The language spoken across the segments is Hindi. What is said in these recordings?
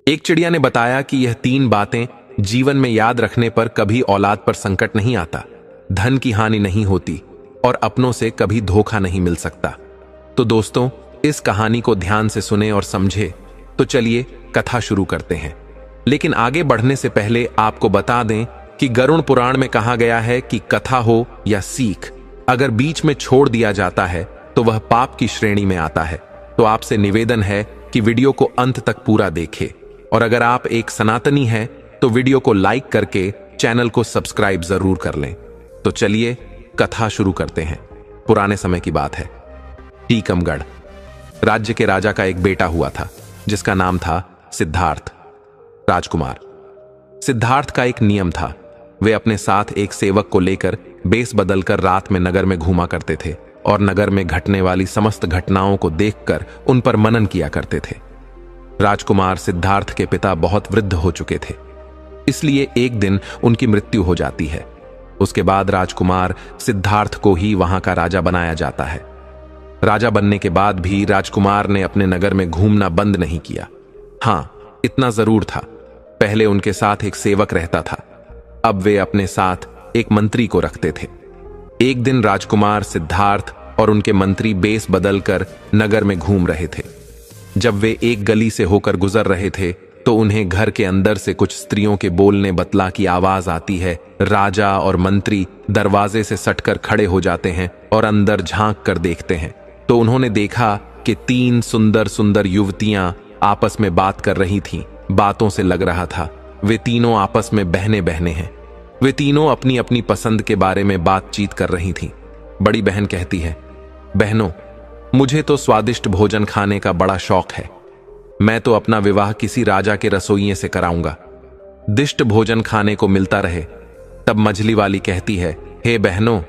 एक चिड़िया ने बताया कि यह 3 बातें जीवन में याद रखने पर कभी औलाद पर संकट नहीं आता, धन की हानि नहीं होती और अपनों से कभी धोखा नहीं मिल सकता। तो दोस्तों, इस कहानी को ध्यान से सुने और समझे। तो चलिए कथा शुरू करते हैं। लेकिन आगे बढ़ने से पहले आपको बता दें कि गरुड़ पुराण में कहा गया है कि कथा हो या सीख, अगर बीच में छोड़ दिया जाता है तो वह पाप की श्रेणी में आता है। तो आपसे निवेदन है कि वीडियो को अंत तक पूरा देखें, और अगर आप एक सनातनी हैं तो वीडियो को लाइक करके चैनल को सब्सक्राइब जरूर कर लें। तो चलिए कथा शुरू करते हैं। पुराने समय की बात है। टीकमगढ़ राज्य के राजा का एक बेटा हुआ था जिसका नाम था सिद्धार्थ राजकुमार। सिद्धार्थ का एक नियम था, वे अपने साथ एक सेवक को लेकर बेस बदलकर रात में नगर में घूमा करते थे और नगर में घटने वाली समस्त घटनाओं को देखकर उन पर मनन किया करते थे। राजकुमार सिद्धार्थ के पिता बहुत वृद्ध हो चुके थे, इसलिए एक दिन उनकी मृत्यु हो जाती है। उसके बाद राजकुमार सिद्धार्थ को ही वहां का राजा बनाया जाता है। राजा बनने के बाद भी राजकुमार ने अपने नगर में घूमना बंद नहीं किया। हां, इतना जरूर था, पहले उनके साथ एक सेवक रहता था, अब वे अपने साथ एक मंत्री को रखते थे। एक दिन राजकुमार सिद्धार्थ और उनके मंत्री बेस बदलकर नगर में घूम रहे थे। जब वे एक गली से होकर गुजर रहे थे तो उन्हें घर के अंदर से कुछ स्त्रियों के बोलने बतला की आवाज आती है। राजा और मंत्री दरवाजे से सटकर खड़े हो जाते हैं और अंदर झांक कर देखते हैं तो उन्होंने देखा कि 3 सुंदर सुंदर युवतियां आपस में बात कर रही थीं। बातों से लग रहा था वे तीनों आपस में बहने बहने हैं। वे तीनों अपनी अपनी पसंद के बारे में बातचीत कर रही थीं। बड़ी बहन कहती है, बहनों, मुझे तो स्वादिष्ट भोजन खाने का बड़ा शौक है। मैं तो अपना विवाह किसी राजा के रसोइये से कराऊंगा, दिष्ट भोजन खाने को मिलता रहे। तब मझली वाली कहती है, हे बहनों,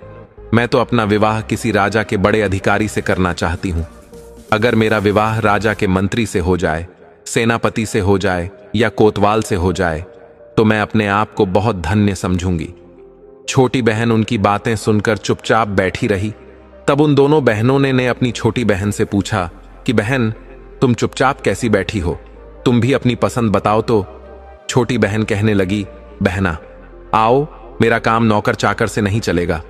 मैं तो अपना विवाह किसी राजा के बड़े अधिकारी से करना चाहती हूं। अगर मेरा विवाह राजा के मंत्री से हो जाए, सेनापति से हो जाए या कोतवाल से हो जाए तो मैं अपने आप को बहुत धन्य समझूंगी। छोटी बहन उनकी बातें सुनकर चुपचाप बैठी रही। तब उन दोनों बहनों ने अपनी छोटी बहन से पूछा कि बहन, तुम चुपचाप कैसी बैठी हो, तुम भी अपनी पसंद बताओ। तो छोटी बहन कहने लगी, बहना, आओ, मेरा काम नौकर चाकर से नहीं चलेगा।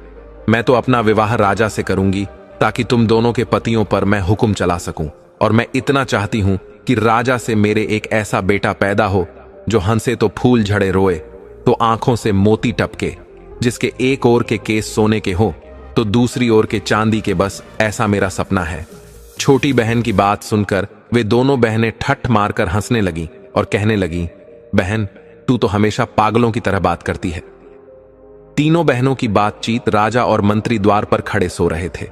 मैं तो अपना विवाह राजा से करूंगी ताकि तुम दोनों के पतियों पर मैं हुक्म चला सकूं। और मैं इतना चाहती हूं कि राजा से मेरे एक ऐसा बेटा पैदा हो जो हंसे तो फूल झड़े, रोए तो आंखों से मोती टपके, जिसके एक ओर के केस सोने के हो तो दूसरी ओर के चांदी के, बस ऐसा मेरा सपना है। छोटी बहन की बात सुनकर वे दोनों बहनें ठट्ठ मारकर हंसने लगी और कहने लगी, बहन, तू तो हमेशा पागलों की तरह बात करती है। तीनों बहनों की बातचीत राजा और मंत्री द्वार पर खड़े सो रहे थे।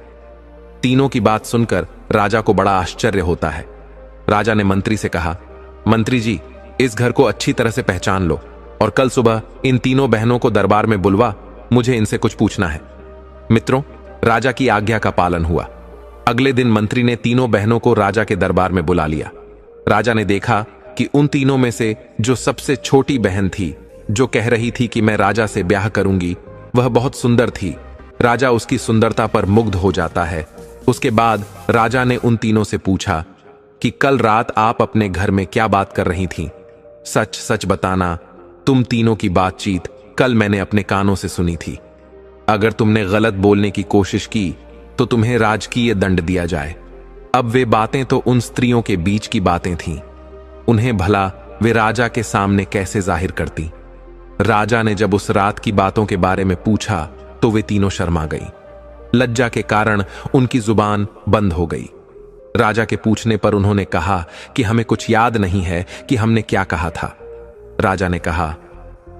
तीनों की बात सुनकर राजा को बड़ा आश्चर्य होता है। राजा ने मंत्री से कहा, मंत्री जी, इस घर को अच्छी तरह से पहचान लो और कल सुबह इन तीनों बहनों को दरबार में बुलवा, मुझे इनसे कुछ पूछना है। मित्रों, राजा की आज्ञा का पालन हुआ। अगले दिन मंत्री ने तीनों बहनों को राजा के दरबार में बुला लिया। राजा ने देखा कि उन तीनों में से जो सबसे छोटी बहन थी, जो कह रही थी कि मैं राजा से ब्याह करूंगी, वह बहुत सुंदर थी। राजा उसकी सुंदरता पर मुग्ध हो जाता है। उसके बाद राजा ने उन तीनों से पूछा कि कल रात आप अपने घर में क्या बात कर रही थीं? सच सच बताना, तुम तीनों की बातचीत कल मैंने अपने कानों से सुनी थी। अगर तुमने गलत बोलने की कोशिश की तो तुम्हें राजकीय दंड दिया जाए। अब वे बातें तो उन स्त्रियों के बीच की बातें थीं, उन्हें भला वे राजा के सामने कैसे जाहिर करती। राजा ने जब उस रात की बातों के बारे में पूछा तो वे तीनों शर्मा गई। लज्जा के कारण उनकी जुबान बंद हो गई। राजा के पूछने पर उन्होंने कहा कि हमें कुछ याद नहीं है कि हमने क्या कहा था। राजा ने कहा,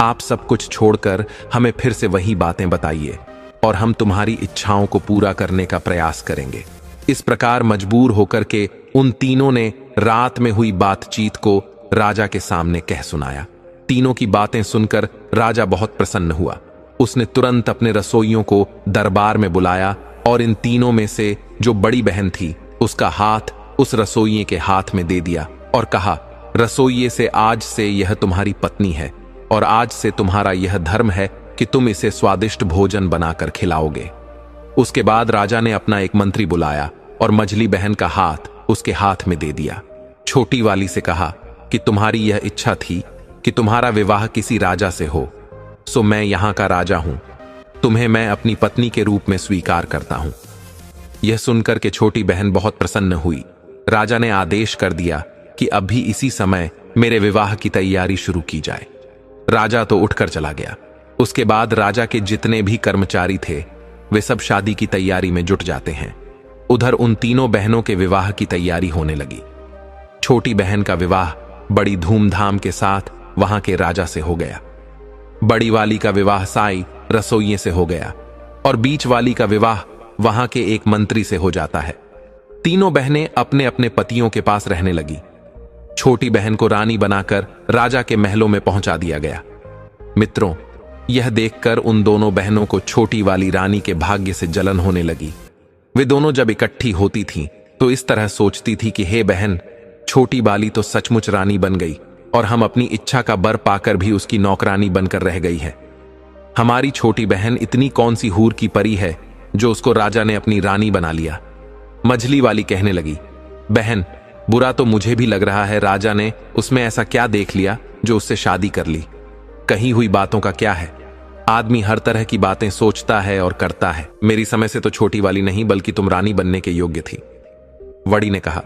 आप सब कुछ छोड़कर हमें फिर से वही बातें बताइए और हम तुम्हारी इच्छाओं को पूरा करने का प्रयास करेंगे। इस प्रकार मजबूर होकर के उन तीनों ने रात में हुई बातचीत को राजा के सामने कह सुनाया। तीनों की बातें सुनकर राजा बहुत प्रसन्न हुआ। उसने तुरंत अपने रसोइयों को दरबार में बुलाया और इन तीनों में से जो बड़ी बहन थी, उसका हाथ उस रसोइये के हाथ में दे दिया और कहा, रसोइये से आज से यह तुम्हारी पत्नी है और आज से तुम्हारा यह धर्म है कि तुम इसे स्वादिष्ट भोजन बनाकर खिलाओगे। उसके बाद राजा ने अपना एक मंत्री बुलाया और मझली बहन का हाथ उसके हाथ में दे दिया। छोटी वाली से कहा, कि तुम्हारी यह इच्छा थी कि तुम्हारा विवाह किसी राजा से हो, सो मैं यहां का राजा हूं। तुम्हें मैं अपनी पत्नी के रूप में स्वीकार करता हूं। यह सुनकर के छोटी बहन बहुत प्रसन्न हुई। राजा ने आदेश कर दिया कि अभी इसी समय मेरे विवाह की तैयारी शुरू की जाए। राजा तो उठकर चला गया। उसके बाद राजा के जितने भी कर्मचारी थे वे सब शादी की तैयारी में जुट जाते हैं। उधर उन तीनों बहनों के विवाह की तैयारी होने लगी। छोटी बहन का विवाह बड़ी धूमधाम के साथ वहां के राजा से हो गया। बड़ी वाली का विवाह साई रसोइये से हो गया और बीच वाली का विवाह वहां के एक मंत्री से हो जाता है। तीनों बहनें अपने अपने पतियों के पास रहने लगी। छोटी बहन को रानी बनाकर राजा के महलों में पहुंचा दिया गया। मित्रों, यह देखकर उन दोनों बहनों को छोटी वाली रानी के भाग्य से जलन होने लगी। वे दोनों जब इकट्ठी होती थीं तो इस तरह सोचती थी कि हे बहन, छोटी वाली तो सचमुच रानी बन गई और हम अपनी इच्छा का बर पाकर भी उसकी नौकरानी बनकर रह गई है। हमारी छोटी बहन इतनी कौन सी हूर की परी है जो उसको राजा ने अपनी रानी बना लिया। मझली वाली कहने लगी, बहन, बुरा तो मुझे भी लग रहा है। राजा ने उसमें ऐसा क्या देख लिया जो उससे शादी कर ली। कही हुई बातों का क्या है। आदमी हर तरह की बातें सोचता है और करता है। मेरी समय से तो छोटी वाली नहीं बल्कि तुम रानी बनने के योग्य थी। वड़ी ने कहा,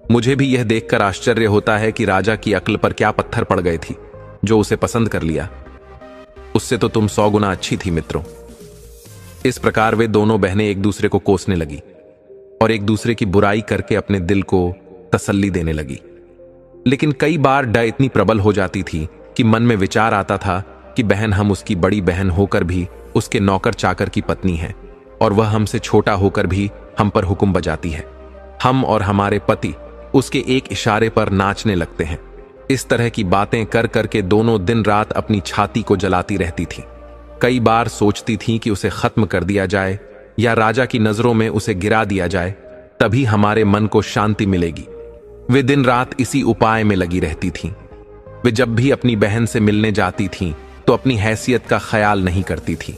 मुझे भी यह देखकर आश्चर्य होता है कि राजा की अक्ल पर क्या पत्थर पड़ गए थी जो उसे पसंद कर लिया। उससे तो तुम 100 गुना अच्छी थी मित्रों। इस प्रकार वे दोनों बहनें एक दूसरे को कोसने लगी और एक दूसरे की बुराई करके अपने दिल को तसल्ली देने लगी। लेकिन कई बार डर इतनी प्रबल हो जाती थी कि मन में विचार आता था कि बहन, हम उसकी बड़ी बहन होकर भी उसके नौकर चाकर की पत्नी हैं और वह हमसे छोटा होकर भी हम पर हुक्म बजाती है। हम और हमारे पति उसके एक इशारे पर नाचने लगते हैं। इस तरह की बातें कर करके दोनों दिन रात अपनी छाती को जलाती रहती थी। कई बार सोचती थी कि उसे खत्म कर दिया जाए या राजा की नजरों में उसे गिरा दिया जाए, तभी हमारे मन को शांति मिलेगी। वे दिन रात इसी उपाय में लगी रहती थीं। वे जब भी अपनी बहन से मिलने जाती थीं तो अपनी हैसियत का ख्याल नहीं करती थी,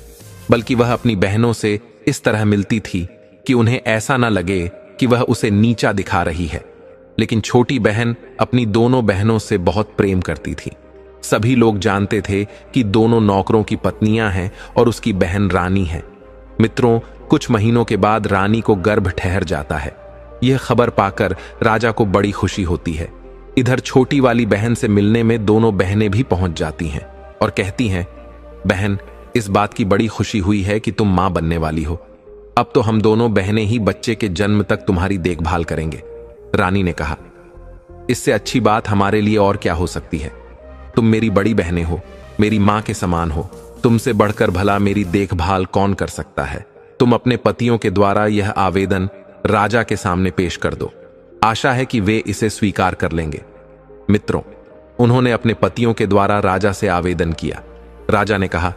बल्कि वह अपनी बहनों से इस तरह मिलती थी कि उन्हें ऐसा न लगे कि वह उसे नीचा दिखा रही है। लेकिन छोटी बहन अपनी दोनों बहनों से बहुत प्रेम करती थी। सभी लोग जानते थे कि दोनों नौकरों की पत्नियां हैं और उसकी बहन रानी है। मित्रों, कुछ महीनों के बाद रानी को गर्भ ठहर जाता है। यह खबर पाकर राजा को बड़ी खुशी होती है। इधर छोटी वाली बहन से मिलने में दोनों बहनें भी पहुंच जाती हैं और कहती हैं, बहन, इस बात की बड़ी खुशी हुई है कि तुम मां बनने वाली हो। अब तो हम दोनों बहनें ही बच्चे के जन्म तक तुम्हारी देखभाल करेंगे। रानी ने कहा, इससे अच्छी बात हमारे लिए और क्या हो सकती है। तुम मेरी बड़ी बहनें हो, मेरी मां के समान हो। तुमसे बढ़कर भला मेरी देखभाल कौन कर सकता है। तुम अपने पतियों के द्वारा यह आवेदन राजा के सामने पेश कर दो। आशा है कि वे इसे स्वीकार कर लेंगे। मित्रों, उन्होंने अपने पतियों के द्वारा राजा से आवेदन किया। राजा ने कहा,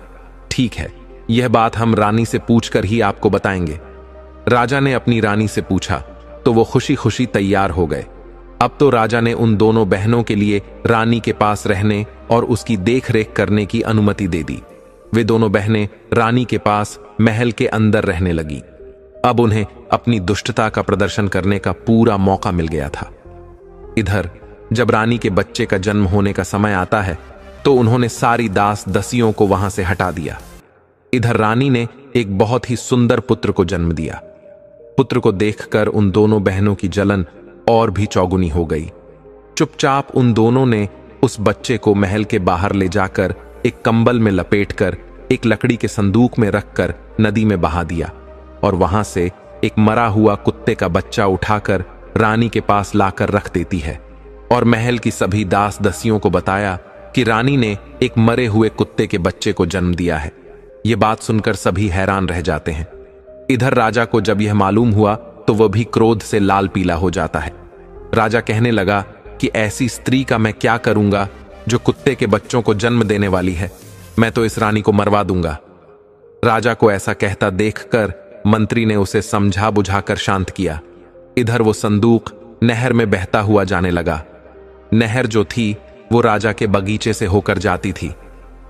ठीक है, यह बात हम रानी से पूछकर ही आपको बताएंगे। राजा ने अपनी रानी से पूछा तो वो खुशी खुशी तैयार हो गए। अब तो राजा ने उन दोनों बहनों के लिए रानी के पास रहने और उसकी देखरेख करने की अनुमति दे दी। वे दोनों बहनें रानी के पास महल के अंदर रहने लगी। अब उन्हें अपनी दुष्टता का प्रदर्शन करने का पूरा मौका मिल गया था। इधर जब रानी के बच्चे का जन्म होने का समय आता है तो उन्होंने सारी दास दसियों को वहां से हटा दिया। इधर रानी ने एक बहुत ही सुंदर पुत्र को जन्म दिया। पुत्र को देखकर उन दोनों बहनों की जलन और भी चौगुनी हो गई। चुपचाप उन दोनों ने उस बच्चे को महल के बाहर ले जाकर एक कंबल में लपेटकर एक लकड़ी के संदूक में रखकर नदी में बहा दिया और वहां से एक मरा हुआ कुत्ते का बच्चा उठाकर रानी के पास लाकर रख देती है और महल की सभी दास दसियों को बताया कि रानी ने एक मरे हुए कुत्ते के बच्चे को जन्म दिया है। ये बात सुनकर सभी हैरान रह जाते हैं। इधर राजा को जब यह मालूम हुआ तो वह भी क्रोध से लाल पीला हो जाता है। राजा कहने लगा कि ऐसी स्त्री का मैं क्या करूंगा जो कुत्ते के बच्चों को जन्म देने वाली है। मैं तो इस रानी को मरवा दूंगा। राजा को ऐसा कहता देखकर मंत्री ने उसे समझा बुझाकर शांत किया। इधर वो संदूक नहर में बहता हुआ जाने लगा। नहर जो थी वो राजा के बगीचे से होकर जाती थी।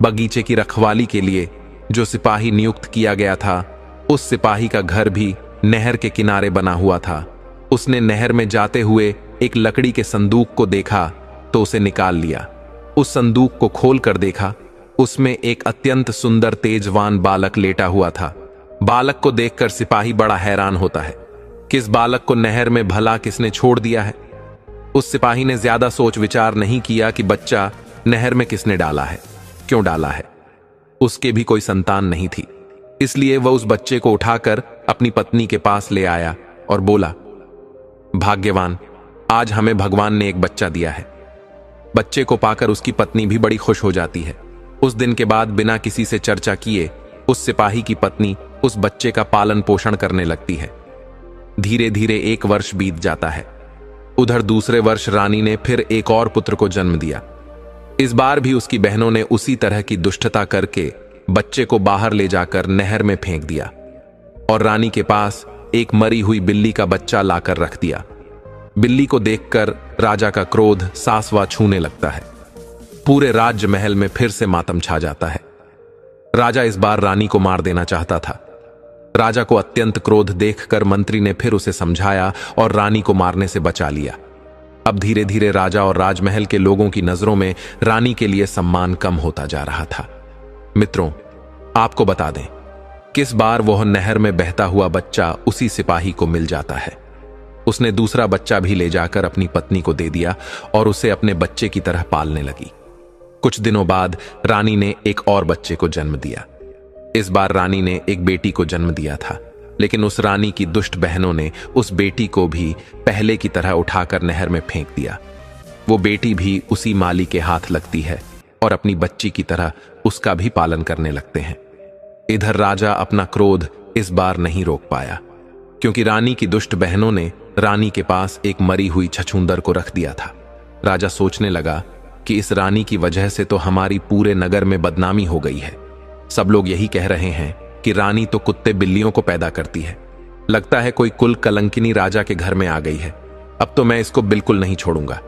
बगीचे की रखवाली के लिए जो सिपाही नियुक्त किया गया था, उस सिपाही का घर भी नहर के किनारे बना हुआ था। उसने नहर में जाते हुए एक लकड़ी के संदूक को देखा तो उसे निकाल लिया। उस संदूक को खोल कर देखा, उसमें एक अत्यंत सुंदर तेजवान बालक लेटा हुआ था। बालक को देखकर सिपाही बड़ा हैरान होता है कि इस बालक को नहर में भला किसने छोड़ दिया है। उस सिपाही ने ज्यादा सोच विचार नहीं किया कि बच्चा नहर में किसने डाला है, क्यों डाला है। उसके भी कोई संतान नहीं थी, इसलिए वह उस बच्चे को उठाकर अपनी पत्नी के पास ले आया और बोला, भाग्यवान, आज हमें भगवान ने एक बच्चा दिया है। बच्चे को पाकर उसकी पत्नी भी बड़ी खुश हो जाती है। उस दिन के बाद बिना किसी से चर्चा किए उस सिपाही की पत्नी उस बच्चे का पालन पोषण करने लगती है। धीरे धीरे 1 वर्ष बीत जाता है। उधर दूसरे वर्ष रानी ने फिर एक और पुत्र को जन्म दिया। इस बार भी उसकी बहनों ने उसी तरह की दुष्टता करके बच्चे को बाहर ले जाकर नहर में फेंक दिया और रानी के पास एक मरी हुई बिल्ली का बच्चा लाकर रख दिया। बिल्ली को देखकर राजा का क्रोध सासवा छूने लगता है। पूरे राज्य महल में फिर से मातम छा जाता है। राजा इस बार रानी को मार देना चाहता था। राजा को अत्यंत क्रोध देखकर मंत्री ने फिर उसे समझाया और रानी को मारने से बचा लिया। अब धीरे धीरे राजा और राजमहल के लोगों की नजरों में रानी के लिए सम्मान कम होता जा रहा था। मित्रों, आपको बता दें, किस बार वह नहर में बहता हुआ बच्चा उसी सिपाही को मिल जाता है। उसने दूसरा बच्चा भी ले जाकर अपनी पत्नी को दे दिया और उसे अपने बच्चे की तरह पालने लगी। कुछ दिनों बाद रानी ने एक और बच्चे को जन्म दिया। इस बार रानी ने एक बेटी को जन्म दिया था, लेकिन उस रानी की दुष्ट बहनों ने उस बेटी को भी पहले की तरह उठाकर नहर में फेंक दिया। वो बेटी भी उसी माली के हाथ लगती है और अपनी बच्ची की तरह उसका भी पालन करने लगते हैं। इधर राजा अपना क्रोध इस बार नहीं रोक पाया, क्योंकि रानी की दुष्ट बहनों ने रानी के पास एक मरी हुई छछूंदर को रख दिया था। राजा सोचने लगा कि इस रानी की वजह से तो हमारी पूरे नगर में बदनामी हो गई है। सब लोग यही कह रहे हैं कि रानी तो कुत्ते बिल्लियों को पैदा करती है। लगता है कोई कुल कलंकिनी राजा के घर में आ गई है। अब तो मैं इसको बिल्कुल नहीं छोड़ूंगा।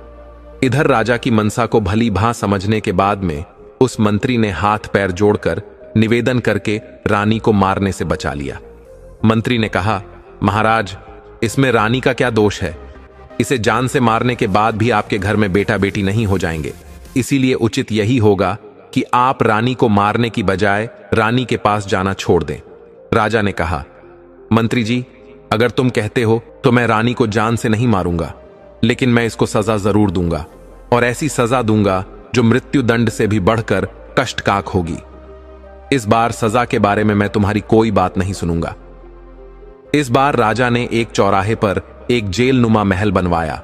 इधर राजा की मनसा को भली भांति समझने के बाद में उस मंत्री ने हाथ पैर जोड़कर निवेदन करके रानी को मारने से बचा लिया। मंत्री ने कहा, महाराज, इसमें रानी का क्या दोष है? इसे जान से मारने के बाद भी आपके घर में बेटा बेटी नहीं हो जाएंगे। इसीलिए उचित यही होगा कि आप रानी को मारने की बजाय रानी के पास जाना छोड़ दें। राजा ने कहा, मंत्री जी, अगर तुम कहते हो तो मैं रानी को जान से नहीं मारूंगा, लेकिन मैं इसको सजा जरूर दूंगा, और ऐसी सजा दूंगा जो मृत्यु दंड से भी बढ़कर कष्टकाक होगी। इस बार सजा के बारे में मैं तुम्हारी कोई बात नहीं सुनूंगा। इस बार राजा ने एक चौराहे पर एक जेल नुमा महल बनवाया।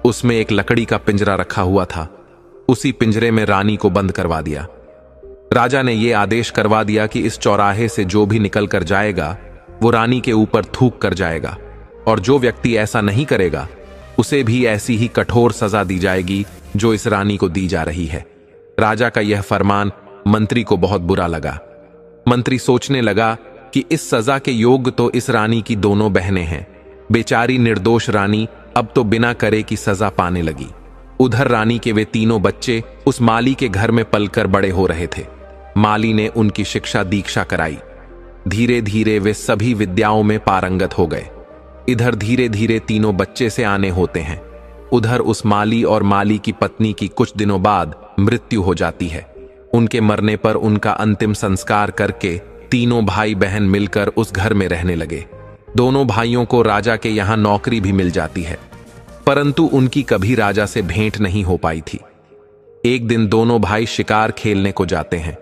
उसमें एक लकड़ी का पिंजरा रखा हुआ था। उसी पिंजरे में रानी को बंद करवा दिया। राजा ने यह आदेश करवा दिया कि इस चौराहे से जो भी निकल कर जाएगा वो रानी के ऊपर थूक कर जाएगा, और जो व्यक्ति ऐसा नहीं करेगा उसे भी ऐसी ही कठोर सजा दी जाएगी जो इस रानी को दी जा रही है। राजा का यह फरमान मंत्री को बहुत बुरा लगा। मंत्री सोचने लगा कि इस सजा के योग्य तो इस रानी की दोनों बहनें हैं। बेचारी निर्दोष रानी अब तो बिना करे की सजा पाने लगी। उधर रानी के वे तीनों बच्चे उस माली के घर में पलकर बड़े हो रहे थे। माली ने उनकी शिक्षा दीक्षा कराई। धीरे धीरे वे सभी विद्याओं में पारंगत हो गए। इधर धीरे धीरे तीनों बच्चे से आने होते हैं। उधर उस माली और माली की पत्नी की कुछ दिनों बाद मृत्यु हो जाती है। उनके मरने पर उनका अंतिम संस्कार करके तीनों भाई बहन मिलकर उस घर में रहने लगे। दोनों भाइयों को राजा के यहां नौकरी भी मिल जाती है, परंतु उनकी कभी राजा से भेंट नहीं हो पाई थी। एक दिन दोनों भाई शिकार खेलने को जाते हैं।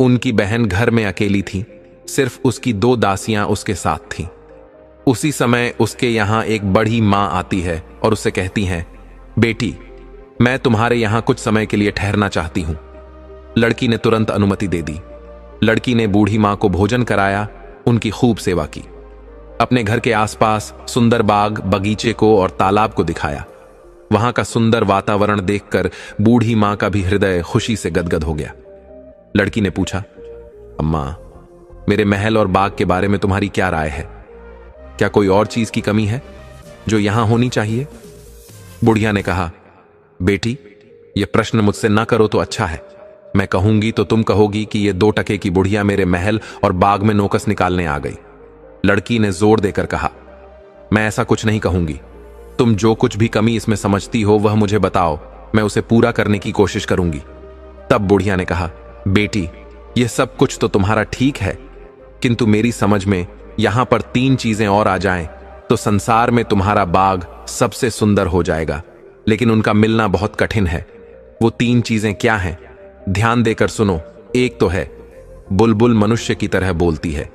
उनकी बहन घर में अकेली थी, सिर्फ उसकी 2 दासियां उसके साथ थीं। उसी समय उसके यहां एक बड़ी मां आती है और उससे कहती हैं, बेटी, मैं तुम्हारे यहां कुछ समय के लिए ठहरना चाहती हूं। लड़की ने तुरंत अनुमति दे दी। लड़की ने बूढ़ी मां को भोजन कराया, उनकी खूब सेवा की। अपने घर के आसपास सुंदर बाग, बगीचे को और तालाब को दिखाया। वहां का सुंदर वातावरण देखकर बूढ़ी मां का भी हृदय खुशी से गदगद हो गया। लड़की ने पूछा, अम्मा, मेरे महल और बाग के बारे में तुम्हारी क्या राय है? क्या कोई और चीज की कमी है जो यहां होनी चाहिए? बुढ़िया ने कहा, बेटी, यह प्रश्न मुझसे ना करो तो अच्छा है। मैं कहूंगी तो तुम कहोगी कि ये 2 टके की बुढ़िया मेरे महल और बाग में नोकस निकालने आ गई। लड़की ने जोर देकर कहा, मैं ऐसा कुछ नहीं कहूंगी। तुम जो कुछ भी कमी इसमें समझती हो वह मुझे बताओ, मैं उसे पूरा करने की कोशिश करूंगी। तब बुढ़िया ने कहा, बेटी, यह सब कुछ तो तुम्हारा ठीक है, किंतु मेरी समझ में यहां पर 3 चीजें और आ जाएं तो संसार में तुम्हारा बाग सबसे सुंदर हो जाएगा, लेकिन उनका मिलना बहुत कठिन है। वो 3 चीजें क्या हैं? ध्यान देकर सुनो। एक तो है, बुलबुल मनुष्य की तरह बोलती है।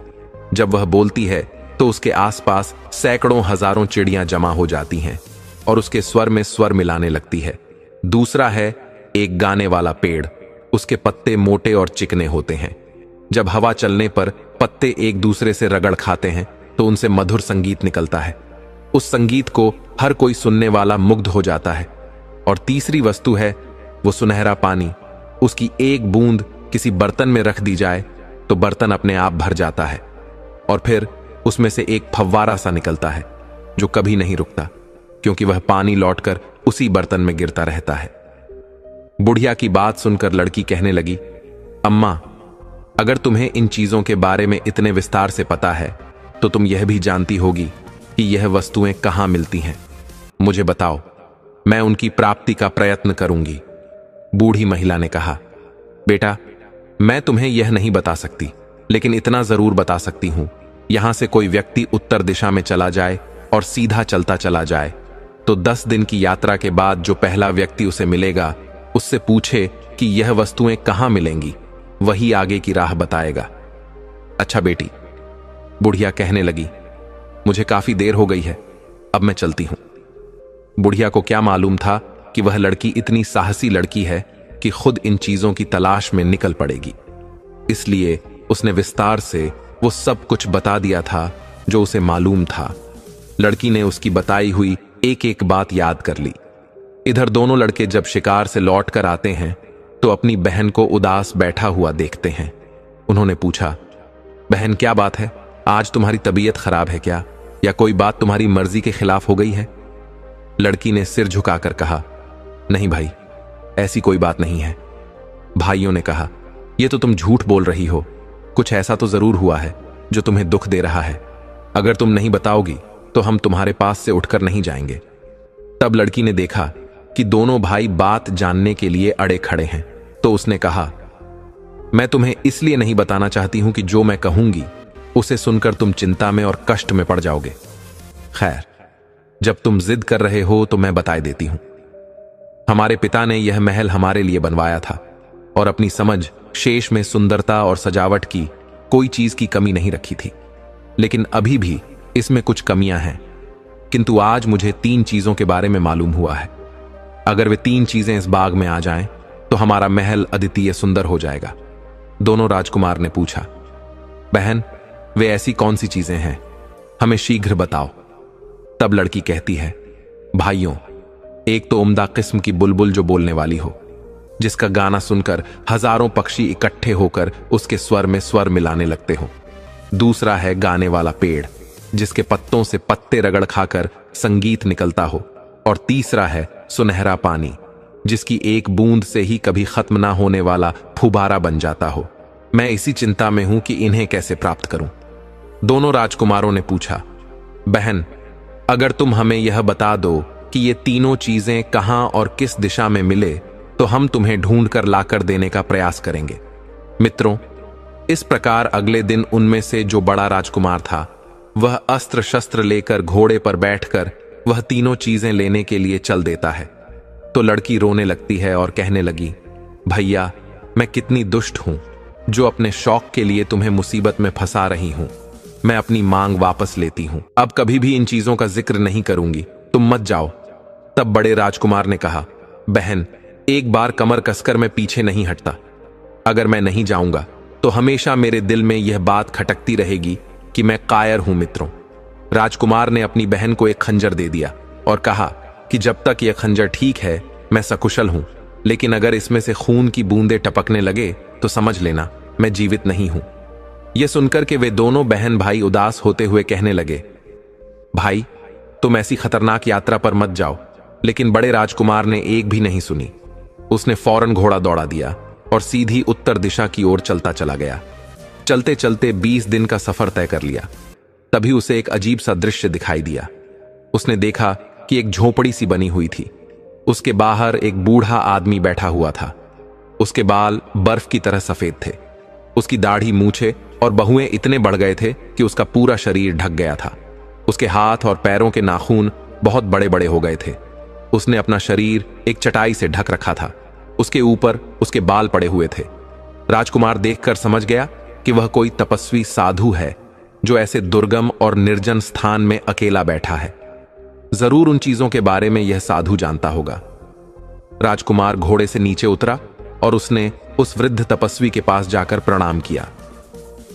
जब वह बोलती है तो उसके आसपास सैकड़ों हजारों चिड़ियां जमा हो जाती हैं और उसके स्वर में स्वर मिलाने लगती है। दूसरा है एक गाने वाला पेड़। उसके पत्ते मोटे और चिकने होते हैं। जब हवा चलने पर पत्ते एक दूसरे से रगड़ खाते हैं तो उनसे मधुर संगीत निकलता है। उस संगीत को हर कोई सुनने वाला मुग्ध हो जाता है। और तीसरी वस्तु है वो सुनहरा पानी। उसकी एक बूंद किसी बर्तन में रख दी जाए तो बर्तन अपने आप भर जाता है और फिर उसमें से एक फव्वारा सा निकलता है जो कभी नहीं रुकता, क्योंकि वह पानी लौटकर उसी बर्तन में गिरता रहता है। बुढ़िया की बात सुनकर लड़की कहने लगी, अम्मा, अगर तुम्हें इन चीजों के बारे में इतने विस्तार से पता है तो तुम यह भी जानती होगी कि यह वस्तुएं कहां मिलती हैं। मुझे बताओ, मैं उनकी प्राप्ति का प्रयत्न करूंगी। बूढ़ी महिला ने कहा, बेटा, मैं तुम्हें यह नहीं बता सकती, लेकिन इतना जरूर बता सकती हूं, यहां से कोई व्यक्ति उत्तर दिशा में चला जाए और सीधा चलता चला जाए तो 10 दिन की यात्रा के बाद जो पहला व्यक्ति उसे मिलेगा उससे पूछे कि यह वस्तुएं कहां मिलेंगी, वही आगे की राह बताएगा। अच्छा बेटी, बुढ़िया कहने लगी, मुझे काफी देर हो गई है, अब मैं चलती हूं। बुढ़िया को क्या मालूम था कि वह लड़की इतनी साहसी लड़की है कि खुद इन चीजों की तलाश में निकल पड़ेगी। इसलिए उसने विस्तार से वो सब कुछ बता दिया था जो उसे मालूम था। लड़की ने उसकी बताई हुई एक एक बात याद कर ली। इधर दोनों लड़के जब शिकार से लौट कर आते हैं तो अपनी बहन को उदास बैठा हुआ देखते हैं। उन्होंने पूछा, बहन, क्या बात है? आज तुम्हारी तबीयत खराब है क्या, या कोई बात तुम्हारी मर्जी के खिलाफ हो गई है? लड़की ने सिर झुकाकर कहा, नहीं भाई, ऐसी कोई बात नहीं है। भाइयों ने कहा, यह तो तुम झूठ बोल रही हो, कुछ ऐसा तो जरूर हुआ है जो तुम्हें दुख दे रहा है। अगर तुम नहीं बताओगी तो हम तुम्हारे पास से उठकर नहीं जाएंगे। तब लड़की ने देखा कि दोनों भाई बात जानने के लिए अड़े खड़े हैं, तो उसने कहा, मैं तुम्हें इसलिए नहीं बताना चाहती हूं कि जो मैं कहूंगी उसे सुनकर तुम चिंता में और कष्ट में पड़ जाओगे। खैर, जब तुम जिद कर रहे हो तो मैं बता देती हूं। हमारे पिता ने यह महल हमारे लिए बनवाया था और अपनी समझ शेष में सुंदरता और सजावट की कोई चीज की कमी नहीं रखी थी, लेकिन अभी भी इसमें कुछ कमियां हैं। किंतु आज मुझे 3 चीजों के बारे में मालूम हुआ है। अगर वे 3 चीजें इस बाग में आ जाएं तो हमारा महल अद्वितीय सुंदर हो जाएगा। दोनों राजकुमार ने पूछा, बहन, वे ऐसी कौन सी चीजें हैं? हमें शीघ्र बताओ। तब लड़की कहती है, भाइयों, एक तो उम्दा किस्म की बुलबुल जो बोलने वाली हो, जिसका गाना सुनकर हजारों पक्षी इकट्ठे होकर उसके स्वर में स्वर मिलाने लगते हो। दूसरा है गाने वाला पेड़, जिसके पत्तों से पत्ते रगड़ खाकर संगीत निकलता हो। और तीसरा है सुनहरा पानी, जिसकी एक बूंद से ही कभी खत्म ना होने वाला फुबारा बन जाता हो। मैं इसी चिंता में हूं कि इन्हें कैसे प्राप्त करूं। दोनों राजकुमारों ने पूछा, बहन, अगर तुम हमें यह बता दो कि ये तीनों चीजें कहां और किस दिशा में मिले तो हम तुम्हें ढूंढकर लाकर देने का प्रयास करेंगे। मित्रों, इस प्रकार अगले दिन उनमें से जो बड़ा राजकुमार था वह अस्त्र शस्त्र लेकर घोड़े पर बैठकर वह तीनों चीजें लेने के लिए चल देता है। तो लड़की रोने लगती है और कहने लगी, भैया, मैं कितनी दुष्ट हूं जो अपने शौक के लिए तुम्हें मुसीबत में फंसा रही हूं। मैं अपनी मांग वापस लेती हूं, अब कभी भी इन चीजों का जिक्र नहीं करूंगी, तुम मत जाओ। तब बड़े राजकुमार ने कहा, बहन, एक बार कमर कसकर मैं पीछे नहीं हटता। अगर मैं नहीं जाऊंगा तो हमेशा मेरे दिल में यह बात खटकती रहेगी कि मैं कायर हूं। मित्रों, राजकुमार ने अपनी बहन को एक खंजर दे दिया और कहा कि जब तक यह खंजर ठीक है मैं सकुशल हूं, लेकिन अगर इसमें से खून की बूंदें टपकने लगे तो समझ लेना मैं जीवित नहीं हूं। यह सुनकर के वे दोनों बहन भाई उदास होते हुए कहने लगे, भाई, तुम ऐसी खतरनाक यात्रा पर मत जाओ। लेकिन बड़े राजकुमार ने एक भी नहीं सुनी। उसने फौरन घोड़ा दौड़ा दिया और सीधी उत्तर दिशा की ओर चलता चला गया। चलते चलते 20 दिन का सफर तय कर लिया। तभी उसे एक अजीब सा दृश्य दिखाई दिया। उसने देखा कि एक झोपड़ी सी बनी हुई थी उसके बाहर एक बूढ़ा आदमी बैठा हुआ था। उसके बाल बर्फ की तरह सफेद थे। उसकी दाढ़ी, मूछें और बहुएं इतने बढ़ गए थे कि उसका पूरा शरीर ढक गया था। उसके हाथ और पैरों के नाखून बहुत बड़े बड़े हो गए थे। उसने अपना शरीर एक चटाई से ढक रखा था। उसके ऊपर उसके बाल पड़े हुए थे। राजकुमार देखकर समझ गया कि वह कोई तपस्वी साधु है जो ऐसे दुर्गम और निर्जन स्थान में अकेला बैठा है। जरूर उन चीजों के बारे में यह साधु जानता होगा। राजकुमार घोड़े से नीचे उतरा और उसने उस वृद्ध तपस्वी के पास जाकर प्रणाम किया।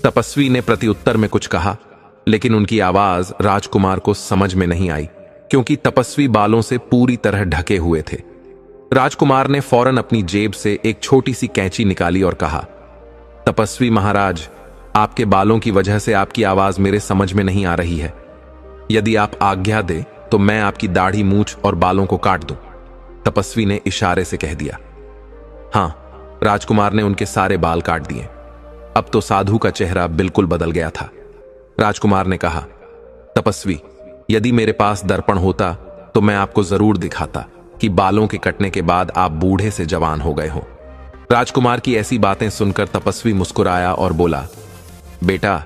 तपस्वी ने प्रत्युत्तर में कुछ कहा, लेकिन उनकी आवाज राजकुमार को समझ में नहीं आई, क्योंकि तपस्वी बालों से पूरी तरह ढके हुए थे। राजकुमार ने फौरन अपनी जेब से एक छोटी सी कैंची निकाली और कहा, तपस्वी महाराज, आपके बालों की वजह से आपकी आवाज मेरे समझ में नहीं आ रही है। यदि आप आज्ञा दें तो मैं आपकी दाढ़ी, मूछ और बालों को काट दूं। तपस्वी ने इशारे से कह दिया। हां, राजकुमार ने उनके सारे बाल काट दिए। अब तो साधु का चेहरा बिल्कुल बदल गया था। राजकुमार ने कहा, तपस्वी, यदि मेरे पास दर्पण होता तो मैं आपको जरूर दिखाता कि बालों के कटने के बाद आप बूढ़े से जवान हो गए हो। राजकुमार की ऐसी बातें सुनकर तपस्वी मुस्कुराया और बोला, बेटा,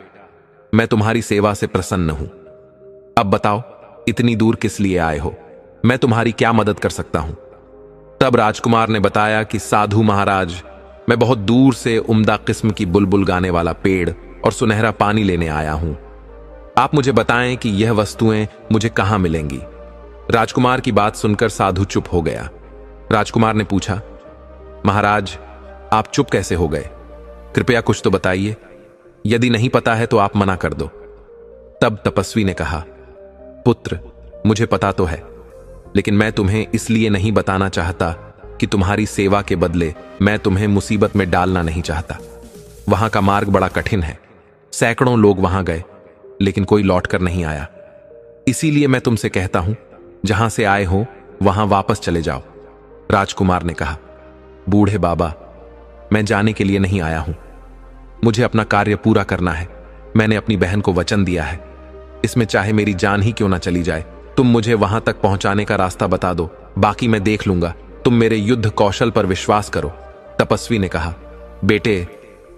मैं तुम्हारी सेवा से प्रसन्न हूं। अब बताओ, इतनी दूर किस लिए आए हो? मैं तुम्हारी क्या मदद कर सकता हूं? तब राजकुमार ने बताया कि साधु महाराज, मैं बहुत दूर से उम्दा किस्म की बुलबुल गाने वाला पेड़ और सुनहरा पानी लेने आया हूं। आप मुझे बताएं कि यह वस्तुएं मुझे कहां मिलेंगी। राजकुमार की बात सुनकर साधु चुप हो गया। राजकुमार ने पूछा, महाराज, आप चुप कैसे हो गए? कृपया कुछ तो बताइए। यदि नहीं पता है तो आप मना कर दो। तब तपस्वी ने कहा, पुत्र, मुझे पता तो है, लेकिन मैं तुम्हें इसलिए नहीं बताना चाहता कि तुम्हारी सेवा के बदले मैं तुम्हें मुसीबत में डालना नहीं चाहता। वहां का मार्ग बड़ा कठिन है। सैकड़ों लोग वहां गए, लेकिन कोई लौटकर नहीं आया। इसीलिए मैं तुमसे कहता हूं, जहां से आए हो वहां वापस चले जाओ। राजकुमार ने कहा, बूढ़े बाबा, मैं जाने के लिए नहीं आया हूं। मुझे अपना कार्य पूरा करना है। मैंने अपनी बहन को वचन दिया है। इसमें चाहे मेरी जान ही क्यों ना चली जाए। तुम मुझे वहां तक पहुंचाने का रास्ता बता दो, बाकी मैं देख लूंगा। तुम मेरे युद्ध कौशल पर विश्वास करो। तपस्वी ने कहा, बेटे,